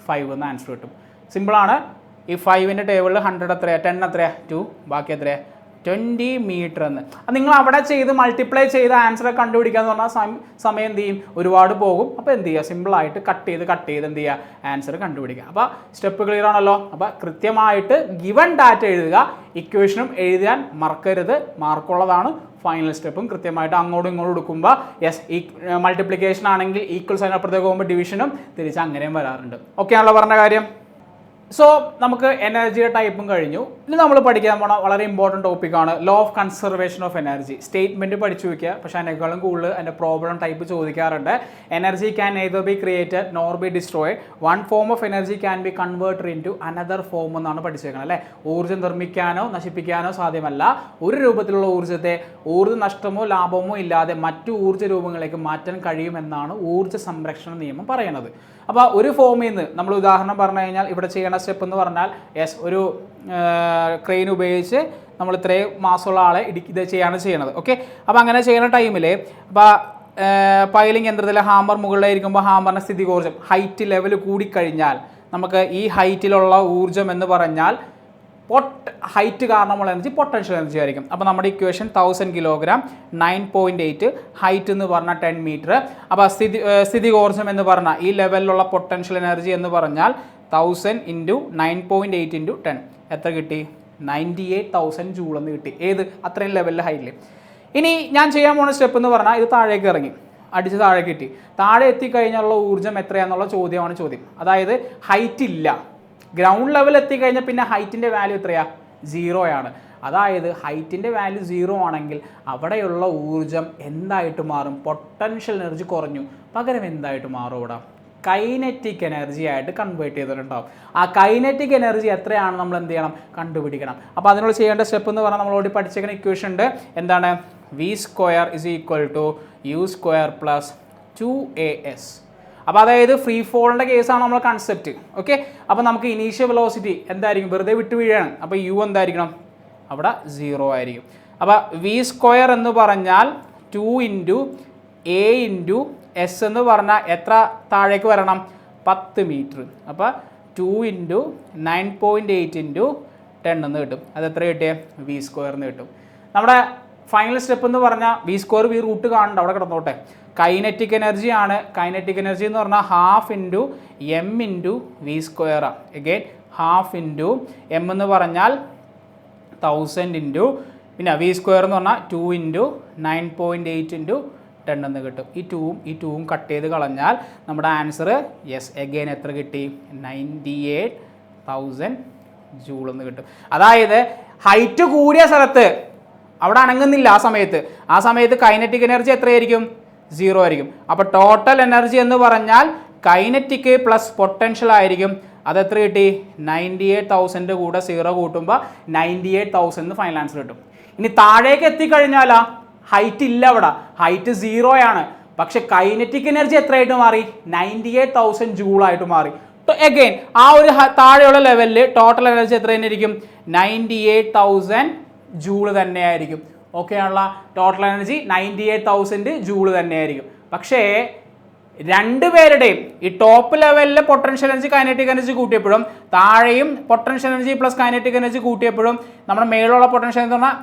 5 എന്ന ആൻസർ കിട്ടും. സിമ്പിളാണ്. ഈ 5ൻ്റെ ടേബിളിൽ 100 എത്രയാണ്? 10 എത്രയാണ്? 2. ബാക്കി എത്രയാണ്? 20 മീറ്റർ എന്ന്. അത് നിങ്ങൾ അവിടെ ചെയ്ത് മൾട്ടിപ്ലൈ ചെയ്ത് ആൻസർ കണ്ടുപിടിക്കുക എന്ന് പറഞ്ഞാൽ സമയം എന്ത് ചെയ്യും? ഒരുപാട് പോകും. അപ്പോൾ എന്ത് ചെയ്യുക? സിമ്പിളായിട്ട് കട്ട് ചെയ്ത് എന്ത് ചെയ്യുക? ആൻസർ കണ്ടുപിടിക്കുക. അപ്പോൾ സ്റ്റെപ്പ് ക്ലിയർ ആണല്ലോ. അപ്പോൾ കൃത്യമായിട്ട് ഗിവൺ ഡാറ്റ എഴുതുക, ഇക്വേഷനും എഴുതാൻ മറക്കരുത്. മാർക്കുള്ളതാണ്. ഫൈനൽ സ്റ്റെപ്പും കൃത്യമായിട്ട് അങ്ങോട്ടും ഇങ്ങോട്ടും എടുക്കുമ്പോൾ യെസ്, ഈ മൾട്ടിപ്ലിക്കേഷൻ ആണെങ്കിൽ ഈക്വൽ സൈൻ അപ്പുറത്തേക്ക് പോകുമ്പോൾ ഡിവിഷനും തിരിച്ച് അങ്ങനെയും വരാറുണ്ട്. ഓക്കെ ആണല്ലോ പറഞ്ഞ കാര്യം. സോ നമുക്ക് എനർജിയുടെ ടൈപ്പും കഴിഞ്ഞു. ഇനി നമ്മൾ പഠിക്കാൻ പോണ വളരെ ഇമ്പോർട്ടൻറ്റ് ടോപ്പിക്കാണ് law of conservation of energy. Statement പഠിച്ചു വയ്ക്കുക, പക്ഷേ അതിനേക്കാളും കൂടുതൽ അതിൻ്റെ പ്രോബ്ലം ടൈപ്പ് ചോദിക്കാറുണ്ട്. Energy can neither be created nor be destroyed. One form of energy can be converted into another form എന്നാണ് പഠിച്ചേക്കുന്നത് അല്ലേ. ഊർജ്ജം നിർമ്മിക്കാനോ നശിപ്പിക്കാനോ സാധ്യമല്ല. ഒരു രൂപത്തിലുള്ള ഊർജ്ജത്തെ ഊർജ്ജ നഷ്ടമോ ലാഭമോ ഇല്ലാതെ മറ്റു ഊർജ്ജ രൂപങ്ങളിലേക്ക് മാറ്റാൻ കഴിയുമെന്നാണ് ഊർജ്ജ സംരക്ഷണ നിയമം പറയുന്നത്. അപ്പോൾ ഒരു ഫോമിൽ നിന്ന് നമ്മൾ ഉദാഹരണം പറഞ്ഞു കഴിഞ്ഞാൽ ഇവിടെ ചെയ്യേണ്ട ചെയ്യേണ്ട സ്റ്റെപ്പ് എന്ന് പറഞ്ഞാൽ ഒരു ക്രെയിൻ ഉപയോഗിച്ച് നമ്മൾ ഇത്രയും മാസമുള്ള ആളെ ഇത് ചെയ്യാണ് ചെയ്യണത്. ഓക്കെ, അപ്പോൾ അങ്ങനെ ചെയ്യുന്ന ടൈമിൽ അപ്പോൾ പൈലിംഗ് യന്ത്രത്തിൽ ഹാമർ മുകളിലായിരിക്കുമ്പോൾ ഹാമറിൻ്റെ സ്ഥിതികോർജ്ജം ഹൈറ്റ് ലെവൽ കൂടിക്കഴിഞ്ഞാൽ നമുക്ക് ഈ ഹൈറ്റിലുള്ള ഊർജ്ജം എന്ന് പറഞ്ഞാൽ ഹൈറ്റ് കാരണമുള്ള എനർജി പൊട്ടൻഷ്യൽ എനർജി ആയിരിക്കും. അപ്പോൾ നമ്മുടെ ഇക്വേഷൻ 1000 കിലോഗ്രാം 9.8 ഹൈറ്റ് എന്ന് പറഞ്ഞാൽ 10 മീറ്റർ. അപ്പോൾ സ്ഥിതികോർജ്ജം എന്ന് പറഞ്ഞാൽ ഈ ലെവലിലുള്ള പൊട്ടൻഷ്യൽ എനർജി എന്ന് പറഞ്ഞാൽ 1000 × 9.8 × 10 എത്ര കിട്ടി? 98,000 ജൂൾ എന്ന് കിട്ടി. ഏത് അത്രയും ലെവലിലെ ഹൈറ്റിൽ. ഇനി ഞാൻ ചെയ്യാൻ പോകുന്ന സ്റ്റെപ്പ് എന്ന് പറഞ്ഞാൽ ഇത് താഴേക്ക് ഇറങ്ങി അടിച്ച് താഴേക്ക് കിട്ടി. താഴെ എത്തിക്കഴിഞ്ഞുള്ള ഊർജ്ജം എത്രയാണെന്നുള്ള ചോദ്യമാണ് ചോദ്യം. അതായത് ഹൈറ്റ് ഇല്ല, ഗ്രൗണ്ട് ലെവൽ എത്തിക്കഴിഞ്ഞാൽ പിന്നെ ഹൈറ്റിൻ്റെ വാല്യൂ എത്രയാണ്? 0 ആണ്. അതായത് ഹൈറ്റിൻ്റെ വാല്യൂ 0 ആണെങ്കിൽ അവിടെയുള്ള ഊർജ്ജം എന്തായിട്ട് മാറും? പൊട്ടൻഷ്യൽ എനർജി കുറഞ്ഞു. പകരം എന്തായിട്ട് മാറും? ഇവിടെ കൈനറ്റിക് എനർജി ആയിട്ട് കൺവേർട്ട് ചെയ്തിട്ടുണ്ടാവും. ആ കൈനറ്റിക് എനർജി എത്രയാണ് നമ്മൾ എന്ത് ചെയ്യണം? കണ്ടുപിടിക്കണം. അപ്പോൾ അതിനുള്ള ചെയ്യേണ്ട സ്റ്റെപ്പ് എന്ന് പറഞ്ഞാൽ നമ്മളോട് പഠിച്ചിരിക്കുന്ന ഇക്വേഷൻ ഉണ്ട്. എന്താണ്? v² = u² + 2as. അപ്പോൾ അതായത് ഫ്രീ ഫോളിൻ്റെ കേസാണ് നമ്മൾ കൺസെപ്റ്റ്. ഓക്കെ, അപ്പോൾ നമുക്ക് ഇനീഷ്യൽ വെലോസിറ്റി എന്തായിരിക്കും? വെറുതെ വിട്ട് വീഴാണ്. അപ്പോൾ u എന്തായിരിക്കണം? അവിടെ 0 ആയിരിക്കും. അപ്പോൾ v² എന്ന് പറഞ്ഞാൽ 2 × a × s എന്ന് പറഞ്ഞാൽ എത്ര താഴേക്ക് വരണം? 10 മീറ്റർ. അപ്പോൾ 2 × 9.8 × 10 എന്ന് കിട്ടും. അത് എത്ര കിട്ടിയേ? v² എന്ന് കിട്ടും. നമ്മുടെ ഫൈനൽ സ്റ്റെപ്പ് എന്ന് പറഞ്ഞാൽ v² ഈ റൂട്ട് കാണണ്ട, അവിടെ കിടന്നോട്ടെ. കൈനറ്റിക് എനർജി ആണ്. കൈനറ്റിക് എനർജി എന്ന് പറഞ്ഞാൽ ½ × m × v². അഗെയിൻ ½ × m എന്ന് പറഞ്ഞാൽ 1000 പിന്നെ v² എന്ന് പറഞ്ഞാൽ 2 × 9.8 × 10 എന്ന് കിട്ടും. ഈ 2ഉം കട്ട് ചെയ്ത് കളഞ്ഞാൽ നമ്മുടെ ആൻസർ അഗെയിൻ എത്ര കിട്ടി? 98,000 ജൂൾ എന്ന് കിട്ടും. അതായത് ഹൈറ്റ് കൂടിയ സ്ഥലത്ത് അവിടെ അനങ്ങുന്നില്ല. ആ സമയത്ത് കൈനറ്റിക് എനർജി എത്രയായിരിക്കും? 0 ആയിരിക്കും. അപ്പോൾ ടോട്ടൽ എനർജി എന്ന് പറഞ്ഞാൽ കൈനറ്റിക് പ്ലസ് പൊട്ടൻഷ്യൽ ആയിരിക്കും. അതെത്ര കിട്ടി? 98,000 കൂടെ 0 കൂട്ടുമ്പോൾ 98,000 ഫൈനൽ ആൻസർ കിട്ടും. ഇനി താഴേക്ക് എത്തിക്കഴിഞ്ഞാലാ ഹൈറ്റ് ഇല്ല, അവിടെ ഹൈറ്റ് 0 ആണ്. പക്ഷെ കൈനറ്റിക് എനർജി എത്രയായിട്ട് മാറി? 98,000 ജൂളായിട്ട് മാറി. അഗെയിൻ ആ ഒരു താഴെയുള്ള ലെവലിൽ ടോട്ടൽ എനർജി എത്ര തന്നെ ആയിരിക്കും? 98,000 ജൂൾ തന്നെയായിരിക്കും. ഓക്കെ ആണല്ലോ, ടോട്ടൽ എനർജി 98,000 ജൂൾ തന്നെയായിരിക്കും. പക്ഷേ രണ്ടുപേരുടെയും ഈ ടോപ്പ് ലെവലിലെ പൊട്ടൻഷ്യൽ എനർജി കൈനറ്റിക് എനർജി കൂട്ടിയപ്പോഴും താഴെയും potential energy plus kinetic energy കൂട്ടിയപ്പോഴും നമ്മുടെ മേലുള്ള പൊട്ടൻഷ്യൽ എന്ന് പറഞ്ഞാൽ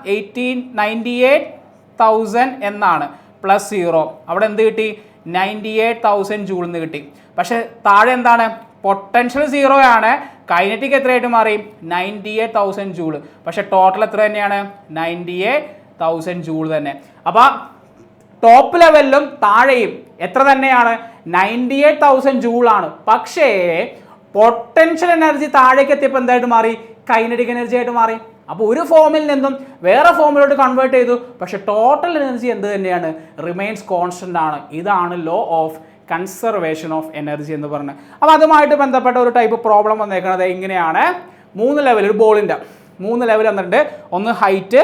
98,000 എന്നാണ് പ്ലസ് 0. അവിടെ എന്ത് കിട്ടി? 98,000 ജൂൾ എന്ന് കിട്ടി. പക്ഷേ താഴെ എന്താണ്? പൊട്ടൻഷ്യൽ 0 ആണ്. കൈനറ്റിക് എത്രയായിട്ട് മാറി? 98,000 ജൂൾ. പക്ഷേ ടോട്ടൽ എത്ര തന്നെയാണ്? 98,000 ജൂൾ തന്നെ. അപ്പോൾ ടോപ്പ് ലെവലിലും താഴെയും എത്ര തന്നെയാണ്? 98,000 ജൂളാണ്. പക്ഷേ പൊട്ടൻഷ്യൽ എനർജി താഴേക്ക് എത്തിയപ്പോൾ എന്തായിട്ട് മാറി? കൈനറ്റിക് എനർജി ആയിട്ട് മാറി. അപ്പോൾ ഒരു ഫോമിൽ നിന്നും വേറെ ഫോമിലോട്ട് കൺവേർട്ട് ചെയ്തു. പക്ഷേ ടോട്ടൽ എനർജി എന്ത് തന്നെയാണ്? റിമെയിൻസ് കോൺസ്റ്റൻ്റ് ആണ്. ഇതാണ് law of conservation of energy എന്ന് പറഞ്ഞത്. അപ്പോൾ അതുമായിട്ട് ബന്ധപ്പെട്ട ഒരു ടൈപ്പ് പ്രോബ്ലം വന്നേക്കുന്നത് ഇങ്ങനെയാണ്. 3 ലെവൽ, ഒരു ബോളിൻ്റെ 3 ലെവൽ വന്നിട്ടുണ്ട്. ഒന്ന് ഹൈറ്റ്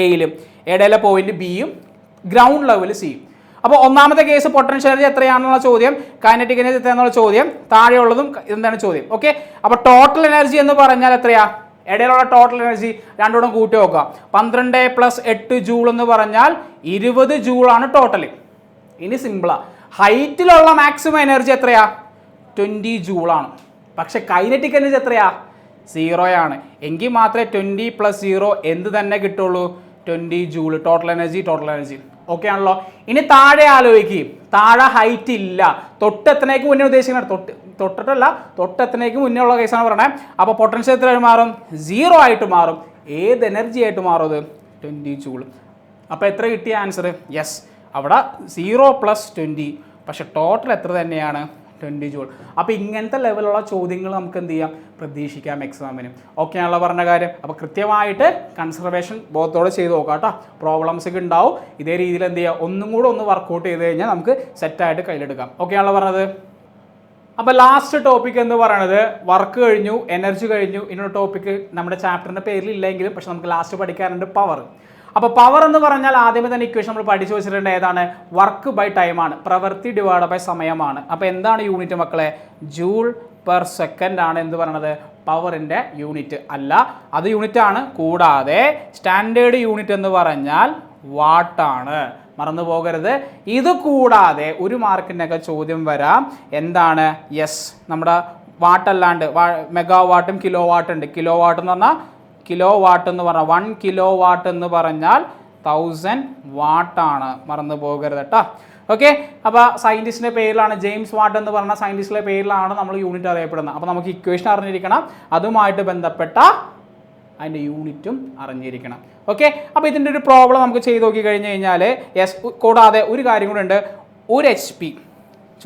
എയിലും ഇടയിലെ പോയിന്റ് ബിയും ഗ്രൗണ്ട് ലെവൽ സിയും. അപ്പോൾ ഒന്നാമത്തെ കേസ് പൊട്ടൻഷ്യൽ എനർജി എത്രയാണെന്നുള്ള ചോദ്യം, കൈനറ്റിക് എനർജി എത്രയാണെന്നുള്ള ചോദ്യം, താഴെയുള്ളതും എന്താണ് ചോദ്യം. ഓക്കെ, അപ്പോൾ ടോട്ടൽ എനർജി എന്ന് പറഞ്ഞാൽ എത്രയാ? ഇടയിലുള്ള ടോട്ടൽ എനർജി രണ്ടുകൂടെ കൂട്ടി നോക്കുക. 12 + 8 ജൂൾ എന്ന് പറഞ്ഞാൽ 20 ജൂളാണ് ടോട്ടൽ. ഇനി സിമ്പിളാ, ഹൈറ്റിലുള്ള മാക്സിമം എനർജി എത്രയാ? 20 ജൂളാണ്. പക്ഷെ കൈനറ്റിക് എനർജി എത്രയാ? 0 ആണ്. എങ്കിൽ മാത്രമേ 20 + 0 എന്ത് തന്നെ കിട്ടുള്ളൂ? 20 ജൂൾ ടോട്ടൽ എനർജി. ഓക്കെ ആണല്ലോ. ഇനി താഴെ ആലോചിക്കും. താഴെ ഹൈറ്റ് ഇല്ല, തൊട്ടെത്തനേക്ക് മുന്നേ ഉദ്ദേശിക്കുന്നത്, തൊട്ടെത്തനേക്ക് മുന്നേ ഉള്ള കേസാണ് പറയണത്. അപ്പോൾ പൊട്ടൻഷ്യൽ എത്രയായിട്ട് മാറും? 0 ആയിട്ട് മാറും. ഏത് എനർജി ആയിട്ട് മാറും? അത് 20 ജൂൾ. അപ്പോൾ എത്ര കിട്ടിയ ആൻസർ? അവിടെ 0 + 20. പക്ഷെ ടോട്ടൽ എത്ര തന്നെയാണ്? 20 ജൂൾ. അപ്പോൾ ഇങ്ങനത്തെ ലെവലുള്ള ചോദ്യങ്ങൾ നമുക്ക് എന്ത് ചെയ്യാം? പ്രതീക്ഷിക്കാം എക്സാമിന്. ഓക്കെ ആണല്ലോ പറഞ്ഞ കാര്യം. അപ്പോൾ കൃത്യമായിട്ട് കൺസർവേഷൻ ബോധത്തോടെ ചെയ്ത് നോക്കാം കേട്ടോ. പ്രോബ്ലംസ് ഒക്കെ ഉണ്ടാവും. ഇതേ രീതിയിൽ എന്ത് ചെയ്യുക? ഒന്നും കൂടെ ഒന്ന് വർക്കൗട്ട് ചെയ്ത് കഴിഞ്ഞാൽ നമുക്ക് സെറ്റായിട്ട് കയ്യിലെടുക്കാം. ഓക്കെ ആണല്ലോ പറഞ്ഞത്. അപ്പോൾ ലാസ്റ്റ് ടോപ്പിക് എന്ന് പറയുന്നത് വർക്ക് കഴിഞ്ഞു, എനർജി കഴിഞ്ഞു. ഇന്നൊരു ടോപ്പിക്ക് നമ്മുടെ ചാപ്റ്ററിൻ്റെ പേരിലില്ലെങ്കിലും പക്ഷെ നമുക്ക് ലാസ്റ്റ് പഠിക്കാനുണ്ട്, പവർ. അപ്പോൾ പവർ എന്ന് പറഞ്ഞാൽ ആദ്യമേ തന്നെ ഇക്വേഷൻ നമ്മൾ പഠിച്ചു വെച്ചിട്ടുണ്ട്. ഏതാണ്? വർക്ക് ബൈ ടൈമാണ്, പ്രവൃത്തി ഡിവൈഡ് ബൈ സമയമാണ്. അപ്പോൾ എന്താണ് യൂണിറ്റ് മക്കളെ? ജൂൾ പെർ സെക്കൻഡ് ആണ് എന്ത് പറയണത് പവറിൻ്റെ യൂണിറ്റ് അല്ല, അത് യൂണിറ്റ് ആണ്. കൂടാതെ സ്റ്റാൻഡേർഡ് യൂണിറ്റ് എന്ന് പറഞ്ഞാൽ വാട്ടാണ്, മറന്നു പോകരുത്. ഇത് കൂടാതെ ഒരു മാർക്കിൻ്റെയൊക്കെ ചോദ്യം വരാം, എന്താണ് യെസ് നമ്മുടെ വാട്ടല്ലാണ്ട് മെഗാ വാട്ടും കിലോ വാട്ട് ഉണ്ട്. കിലോ വാട്ട് എന്ന് പറഞ്ഞാൽ 1 കിലോ വാട്ട് എന്ന് പറഞ്ഞാൽ 1000 വാട്ടാണ്, മറന്നു പോകരുത് കേട്ടോ. ഓക്കെ, അപ്പോൾ സയൻറ്റിസ്റ്റിൻ്റെ പേരിലാണ്, ജെയിംസ് വാട്ട് എന്ന് പറഞ്ഞ സയൻറ്റിസ്റ്റിൻ്റെ പേരിലാണ് നമ്മൾ യൂണിറ്റ് അറിയപ്പെടുന്നത്. അപ്പോൾ നമുക്ക് ഇക്വേഷൻ അറിഞ്ഞിരിക്കണം, അതുമായിട്ട് ബന്ധപ്പെട്ട അതിൻ്റെ യൂണിറ്റും അറിഞ്ഞിരിക്കണം. ഓക്കെ, അപ്പോൾ ഇതിൻ്റെ ഒരു പ്രോബ്ലം നമുക്ക് ചെയ്ത് നോക്കി കഴിഞ്ഞ് കഴിഞ്ഞാൽ യെസ്. കൂടാതെ ഒരു കാര്യം കൂടെ ഉണ്ട്, ഒരു HP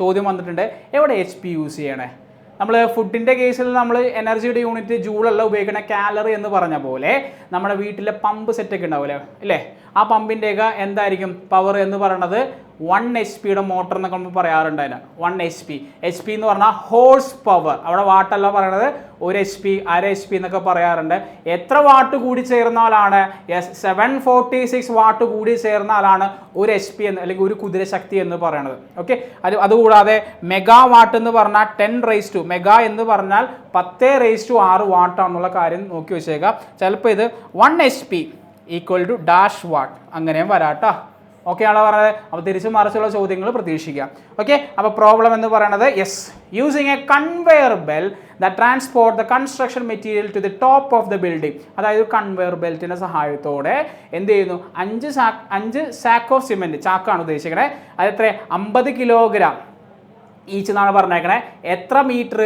ചോദ്യം വന്നിട്ടുണ്ട്, എവിടെ HP യൂസ് ചെയ്യണേ? നമ്മൾ ഫുഡിൻ്റെ കേസിൽ നമ്മൾ എനർജിയുടെ യൂണിറ്റ് ജൂളല്ല ഉപയോഗിക്കണ, കാലറി എന്ന് പറഞ്ഞ പോലെ നമ്മുടെ വീട്ടിലെ പമ്പ് സെറ്റൊക്കെ ഉണ്ടാവില്ലേ അല്ലേ, ആ പമ്പിൻ്റെയൊക്കെ എന്തായിരിക്കും പവർ എന്ന് പറയുന്നത് 1 HP മോട്ടർ എന്നൊക്കെ നമ്മൾ പറയാറുണ്ട്. അതിന് 1 HP എന്ന് പറഞ്ഞാൽ ഹോഴ്സ് പവർ. അവിടെ വാട്ടല്ല പറയണത്, 1 HP, അര HP എന്നൊക്കെ പറയാറുണ്ട്. എത്ര വാട്ട് കൂടി ചേർന്നാലാണ് 746 വാട്ട് കൂടി ചേർന്നാലാണ് 1 HP എന്ന് അല്ലെങ്കിൽ ഒരു കുതിരശക്തി എന്ന് പറയുന്നത്. ഓക്കെ, അതുകൂടാതെ മെഗാ വാട്ട് എന്ന് പറഞ്ഞാൽ 10 മെഗാ എന്ന് പറഞ്ഞാൽ 10⁻6 വാട്ടാണെന്നുള്ള കാര്യം നോക്കി വെച്ചേക്കാം. ചിലപ്പോൾ ഇത് 1 HP = ഡാഷ് വാട്ട് അങ്ങനെയും വരാട്ടോ. ഓക്കെ ആണോ പറഞ്ഞത്? അപ്പോൾ തിരിച്ചു മറിച്ചുള്ള ചോദ്യങ്ങൾ പ്രതീക്ഷിക്കാം. ഓക്കെ, അപ്പോൾ പ്രോബ്ലം എന്ന് പറയുന്നത് yes, using a conveyor belt that transport the construction material to the top of the building. അതായത് കൺവെയർ ബെൽറ്റിൻ്റെ സഹായത്തോടെ എന്ത് ചെയ്യുന്നു, 5 സാക്ക് ഓഫ് സിമെൻറ്റ്, ചാക്കാണ് ഉദ്ദേശിക്കണേ, അത് എത്ര 50 കിലോഗ്രാം ഈച്ച് എന്നാണ് പറഞ്ഞേക്കണേ. എത്ര മീറ്റർ?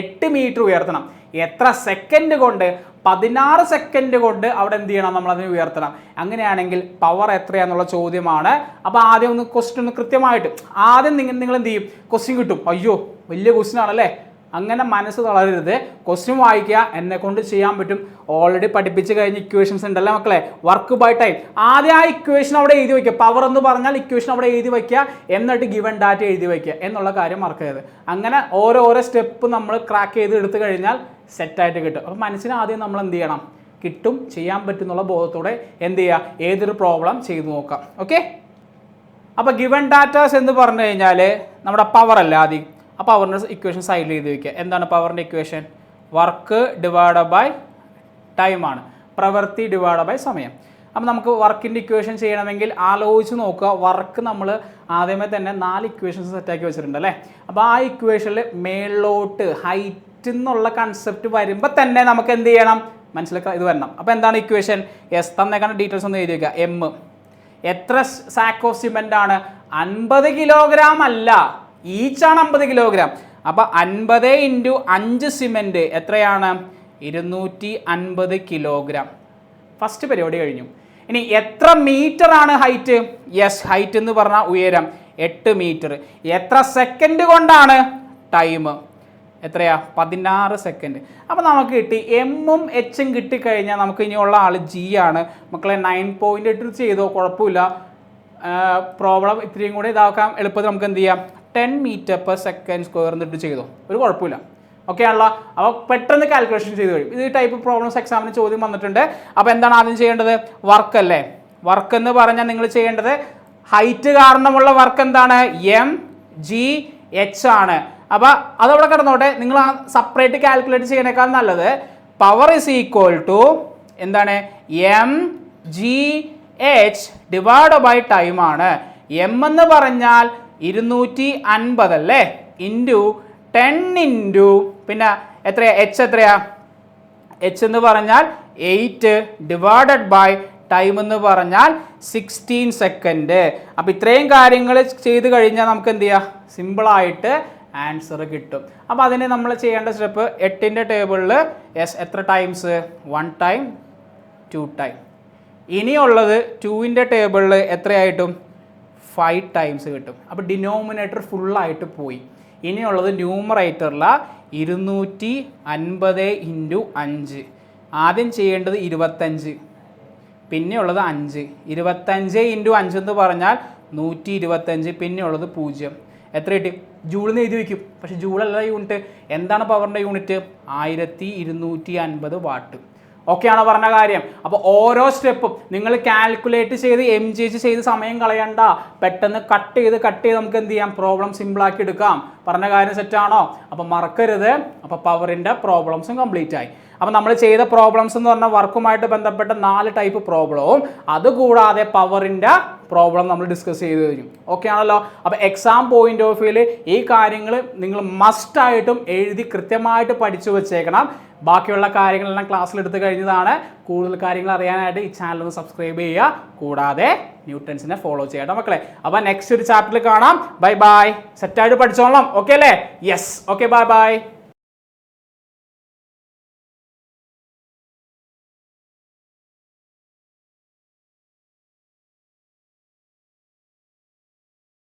8 മീറ്റർ ഉയർത്തണം. എത്ര സെക്കൻഡ് കൊണ്ട്? 16 സെക്കൻഡ് കൊണ്ട് അവിടെ എന്ത് ചെയ്യണം, നമ്മളതിനെ ഉയർത്തണം. അങ്ങനെയാണെങ്കിൽ പവർ എത്രയാന്നുള്ള ചോദ്യമാണ്. അപ്പോൾ ആദ്യം ഒന്ന് ക്വസ്റ്റ്യൻ ഒന്ന് കൃത്യമായിട്ട് ആദ്യം നിങ്ങൾ എന്ത് ചെയ്യും, ക്വസ്റ്റ്യൻ കിട്ടും, അയ്യോ വലിയ ക്വസ്റ്റ്യൻ ആണല്ലേ, അങ്ങനെ മനസ്സ് തളരരുത്. ക്വസ്റ്റ്യൻ വായിക്കുക, എന്നെ കൊണ്ട് ചെയ്യാൻ പറ്റും. ഓൾറെഡി പഠിപ്പിച്ച് കഴിഞ്ഞ ഇക്വേഷൻസ് ഉണ്ടല്ലോ മക്കളെ, വർക്ക് ബൈ ടൈം. ആദ്യം ആ ഇക്വേഷൻ അവിടെ എഴുതി വയ്ക്കുക, പവർ എന്ന് പറഞ്ഞാൽ ഇക്വേഷൻ അവിടെ എഴുതി വയ്ക്കുക, എന്നിട്ട് ഗിവൻ ഡാറ്റ എഴുതി വയ്ക്കുക എന്നുള്ള കാര്യം മറക്കരുത്. അങ്ങനെ ഓരോ സ്റ്റെപ്പ് നമ്മൾ ക്രാക്ക് ചെയ്ത് എടുത്തു കഴിഞ്ഞാൽ സെറ്റായിട്ട് കിട്ടും. അപ്പോൾ മനസ്സിന് ആദ്യം നമ്മൾ എന്ത് ചെയ്യണം, കിട്ടും, ചെയ്യാൻ പറ്റുന്നുള്ള ബോധത്തോടെ എന്ത് ചെയ്യുക, ഏതൊരു പ്രോബ്ലം ചെയ്തു നോക്കാം. ഓക്കെ, അപ്പോൾ ഗിവൻ ഡാറ്റാസ് എന്ന് പറഞ്ഞു കഴിഞ്ഞാൽ നമ്മുടെ പവർ അല്ല ആദ്യം. ആ പവറിൻ്റെ ഇക്വേഷൻ സൈഡിൽ എഴുതി വയ്ക്കുക. എന്താണ് പവറിൻ്റെ ഇക്വേഷൻ? വർക്ക് ഡിവൈഡഡ് ബൈ ടൈമാണ്, പ്രവൃത്തി ഡിവൈഡഡ് ബൈ സമയം. അപ്പോൾ നമുക്ക് വർക്കിൻ്റെ ഇക്വേഷൻ ചെയ്യണമെങ്കിൽ ആലോചിച്ച് നോക്കുക. വർക്ക് നമ്മൾ ആദ്യമേ തന്നെ 4 ഇക്വേഷൻസ് സെറ്റാക്കി വെച്ചിട്ടുണ്ട് അല്ലേ. അപ്പോൾ ആ ഇക്വേഷനിൽ മേളിലോട്ട് ഹൈറ്റ് എന്നുള്ള കൺസെപ്റ്റ് വരുമ്പോൾ തന്നെ നമുക്ക് എന്ത് ചെയ്യണം, മനസ്സിലാക്കുക, ഇത് വരണം. അപ്പോൾ എന്താണ് ഇക്വേഷൻ? യെസ്, തന്നേക്കാണ് ഡീറ്റെയിൽസ് ഒന്ന് എഴുതി വയ്ക്കുക. എം എത്ര സാക്ക് ഓഫ് സിമെൻ്റ് ആണ്? 50 കിലോഗ്രാം അല്ല, ഈച്ചാണ് 50 കിലോഗ്രാം. അപ്പോൾ 50 × 5 സിമെൻറ്റ് എത്രയാണ്? 250 കിലോഗ്രാം. ഫസ്റ്റ് പരിപാടി കഴിഞ്ഞു. ഇനി എത്ര മീറ്റർ ആണ് ഹൈറ്റ്? യെസ്, ഹൈറ്റ് എന്ന് പറഞ്ഞാൽ ഉയരം 8 മീറ്റർ. എത്ര സെക്കൻഡ് കൊണ്ടാണ്? ടൈം എത്രയാ? 16 സെക്കൻഡ്. അപ്പോൾ നമുക്ക് കിട്ടി എമ്മും എച്ചും കിട്ടിക്കഴിഞ്ഞാൽ നമുക്ക് ഇനിയുള്ള ആൾ ജി ആണ്. മക്കളെ 9.8 ചെയ്തോ, കുഴപ്പമില്ല. പ്രോബ്ലം ഇത്രയും കൂടി ഇതാക്കാം എളുപ്പത്തിൽ നമുക്ക് എന്ത് ചെയ്യാം, 10 മീറ്റർ/സെക്കൻഡ് എന്നിട്ട് ചെയ്തോ, ഒരു കുഴപ്പമില്ല. ഓക്കെ ആണല്ലോ. അപ്പോൾ പെട്ടെന്ന് കാൽക്കുലേഷൻ ചെയ്ത് കഴിയും. ഇത് ടൈപ്പ് പ്രോബ്ലംസ് എക്സാമിന് ചോദ്യം വന്നിട്ടുണ്ട്. അപ്പോൾ എന്താണ് ആദ്യം ചെയ്യേണ്ടത്? വർക്ക് അല്ലേ. വർക്ക് എന്ന് പറഞ്ഞാൽ നിങ്ങൾ ചെയ്യേണ്ടത് ഹൈറ്റ് കാരണമുള്ള വർക്ക് എന്താണ്? mgh ആണ്. അപ്പോൾ അതവിടെ കിടന്നോട്ടെ. നിങ്ങൾ ആ സെപ്പറേറ്റ് കാൽക്കുലേറ്റ് ചെയ്യുന്നതിനേക്കാൾ നല്ലത് പവർ = എന്താണ്? mgh ഡിവൈഡ് ബൈ ടൈം ആണ്. എം എന്ന് പറഞ്ഞാൽ 250 അല്ലേ, ഇൻറ്റു 10 പിന്നെ എത്രയാ? എച്ച് എത്രയാ? എച്ച് എന്ന് പറഞ്ഞാൽ 8 ഡിവൈഡഡ് ബൈ ടൈം എന്ന് പറഞ്ഞാൽ 16 സെക്കൻഡ്. അപ്പോൾ ഇത്രയും കാര്യങ്ങൾ ചെയ്ത് കഴിഞ്ഞാൽ നമുക്ക് എന്ത് ചെയ്യാം, സിമ്പിളായിട്ട് ആൻസർ കിട്ടും. അപ്പോൾ അതിന് നമ്മൾ ചെയ്യേണ്ട സ്റ്റെപ്പ് 8ൻ്റെ ടേബിളിൽ എത്ര ടൈംസ്? 1 time 2 time. ഇനിയുള്ളത് 2ൻ്റെ ടേബിളിൽ എത്രയായിട്ടും 5 ടൈംസ് കിട്ടും. അപ്പോൾ ഡിനോമിനേറ്റർ ഫുള്ളായിട്ട് പോയി. ഇനിയുള്ളത് ന്യൂമറേറ്ററിൽ 250 × 5. ആദ്യം ചെയ്യേണ്ടത് 25, പിന്നെയുള്ളത് 5. 25 × 5 എന്ന് പറഞ്ഞാൽ 125, പിന്നെയുള്ളത് 0. എത്ര കിട്ടി? ജൂളിൽ എഴുതി വയ്ക്കും. പക്ഷേ ജൂളല്ല യൂണിറ്റ്. എന്താണ് പവറിൻ്റെ യൂണിറ്റ്? 1250 വാട്ട്. ഓക്കെ ആണോ പറഞ്ഞ കാര്യം? അപ്പോൾ ഓരോ സ്റ്റെപ്പും നിങ്ങൾ കാൽക്കുലേറ്റ് ചെയ്ത് mgh ചെയ്ത് സമയം കളയണ്ട. പെട്ടെന്ന് കട്ട് ചെയ്ത് നമുക്ക് എന്ത് ചെയ്യാം, പ്രോബ്ലം സിമ്പിളാക്കി എടുക്കാം. പറഞ്ഞ കാര്യം സെറ്റാണോ? അപ്പം മറക്കരുത്. അപ്പോൾ പവറിൻ്റെ പ്രോബ്ലംസും കംപ്ലീറ്റ് ആയി. അപ്പോൾ നമ്മൾ ചെയ്ത പ്രോബ്ലംസ് എന്ന് പറഞ്ഞാൽ വർക്കുമായിട്ട് ബന്ധപ്പെട്ട 4 ടൈപ്പ് പ്രോബ്ലവും അതുകൂടാതെ പവറിൻ്റെ പ്രോബ്ലം നമ്മൾ ഡിസ്കസ് ചെയ്ത് കഴിഞ്ഞു. ഓക്കെ ആണല്ലോ? അപ്പോൾ എക്സാം പോയിന്റ് ഓഫ് വ്യൂവിൽ ഈ കാര്യങ്ങൾ നിങ്ങൾ മസ്റ്റായിട്ടും എഴുതി കൃത്യമായിട്ട് പഠിച്ചു വെച്ചേക്കണം. ബാക്കിയുള്ള കാര്യങ്ങളെല്ലാം ക്ലാസ്സിൽ എടുത്ത് കഴിഞ്ഞതാണ്. കൂടുതൽ കാര്യങ്ങൾ അറിയാനായിട്ട് ഈ ചാനൽ ഒന്ന് സബ്സ്ക്രൈബ് ചെയ്യുക. കൂടാതെ ന്യൂട്ടൻസിനെ ഫോളോ ചെയ്യണം മക്കളെ. അപ്പോൾ നെക്സ്റ്റ് ഒരു ചാപ്റ്ററിൽ കാണാം. Bye bye. സെറ്റായിട്ട് പഠിച്ചോളാം. ഓക്കെ അല്ലേ? യെസ്. Okay, bye bye.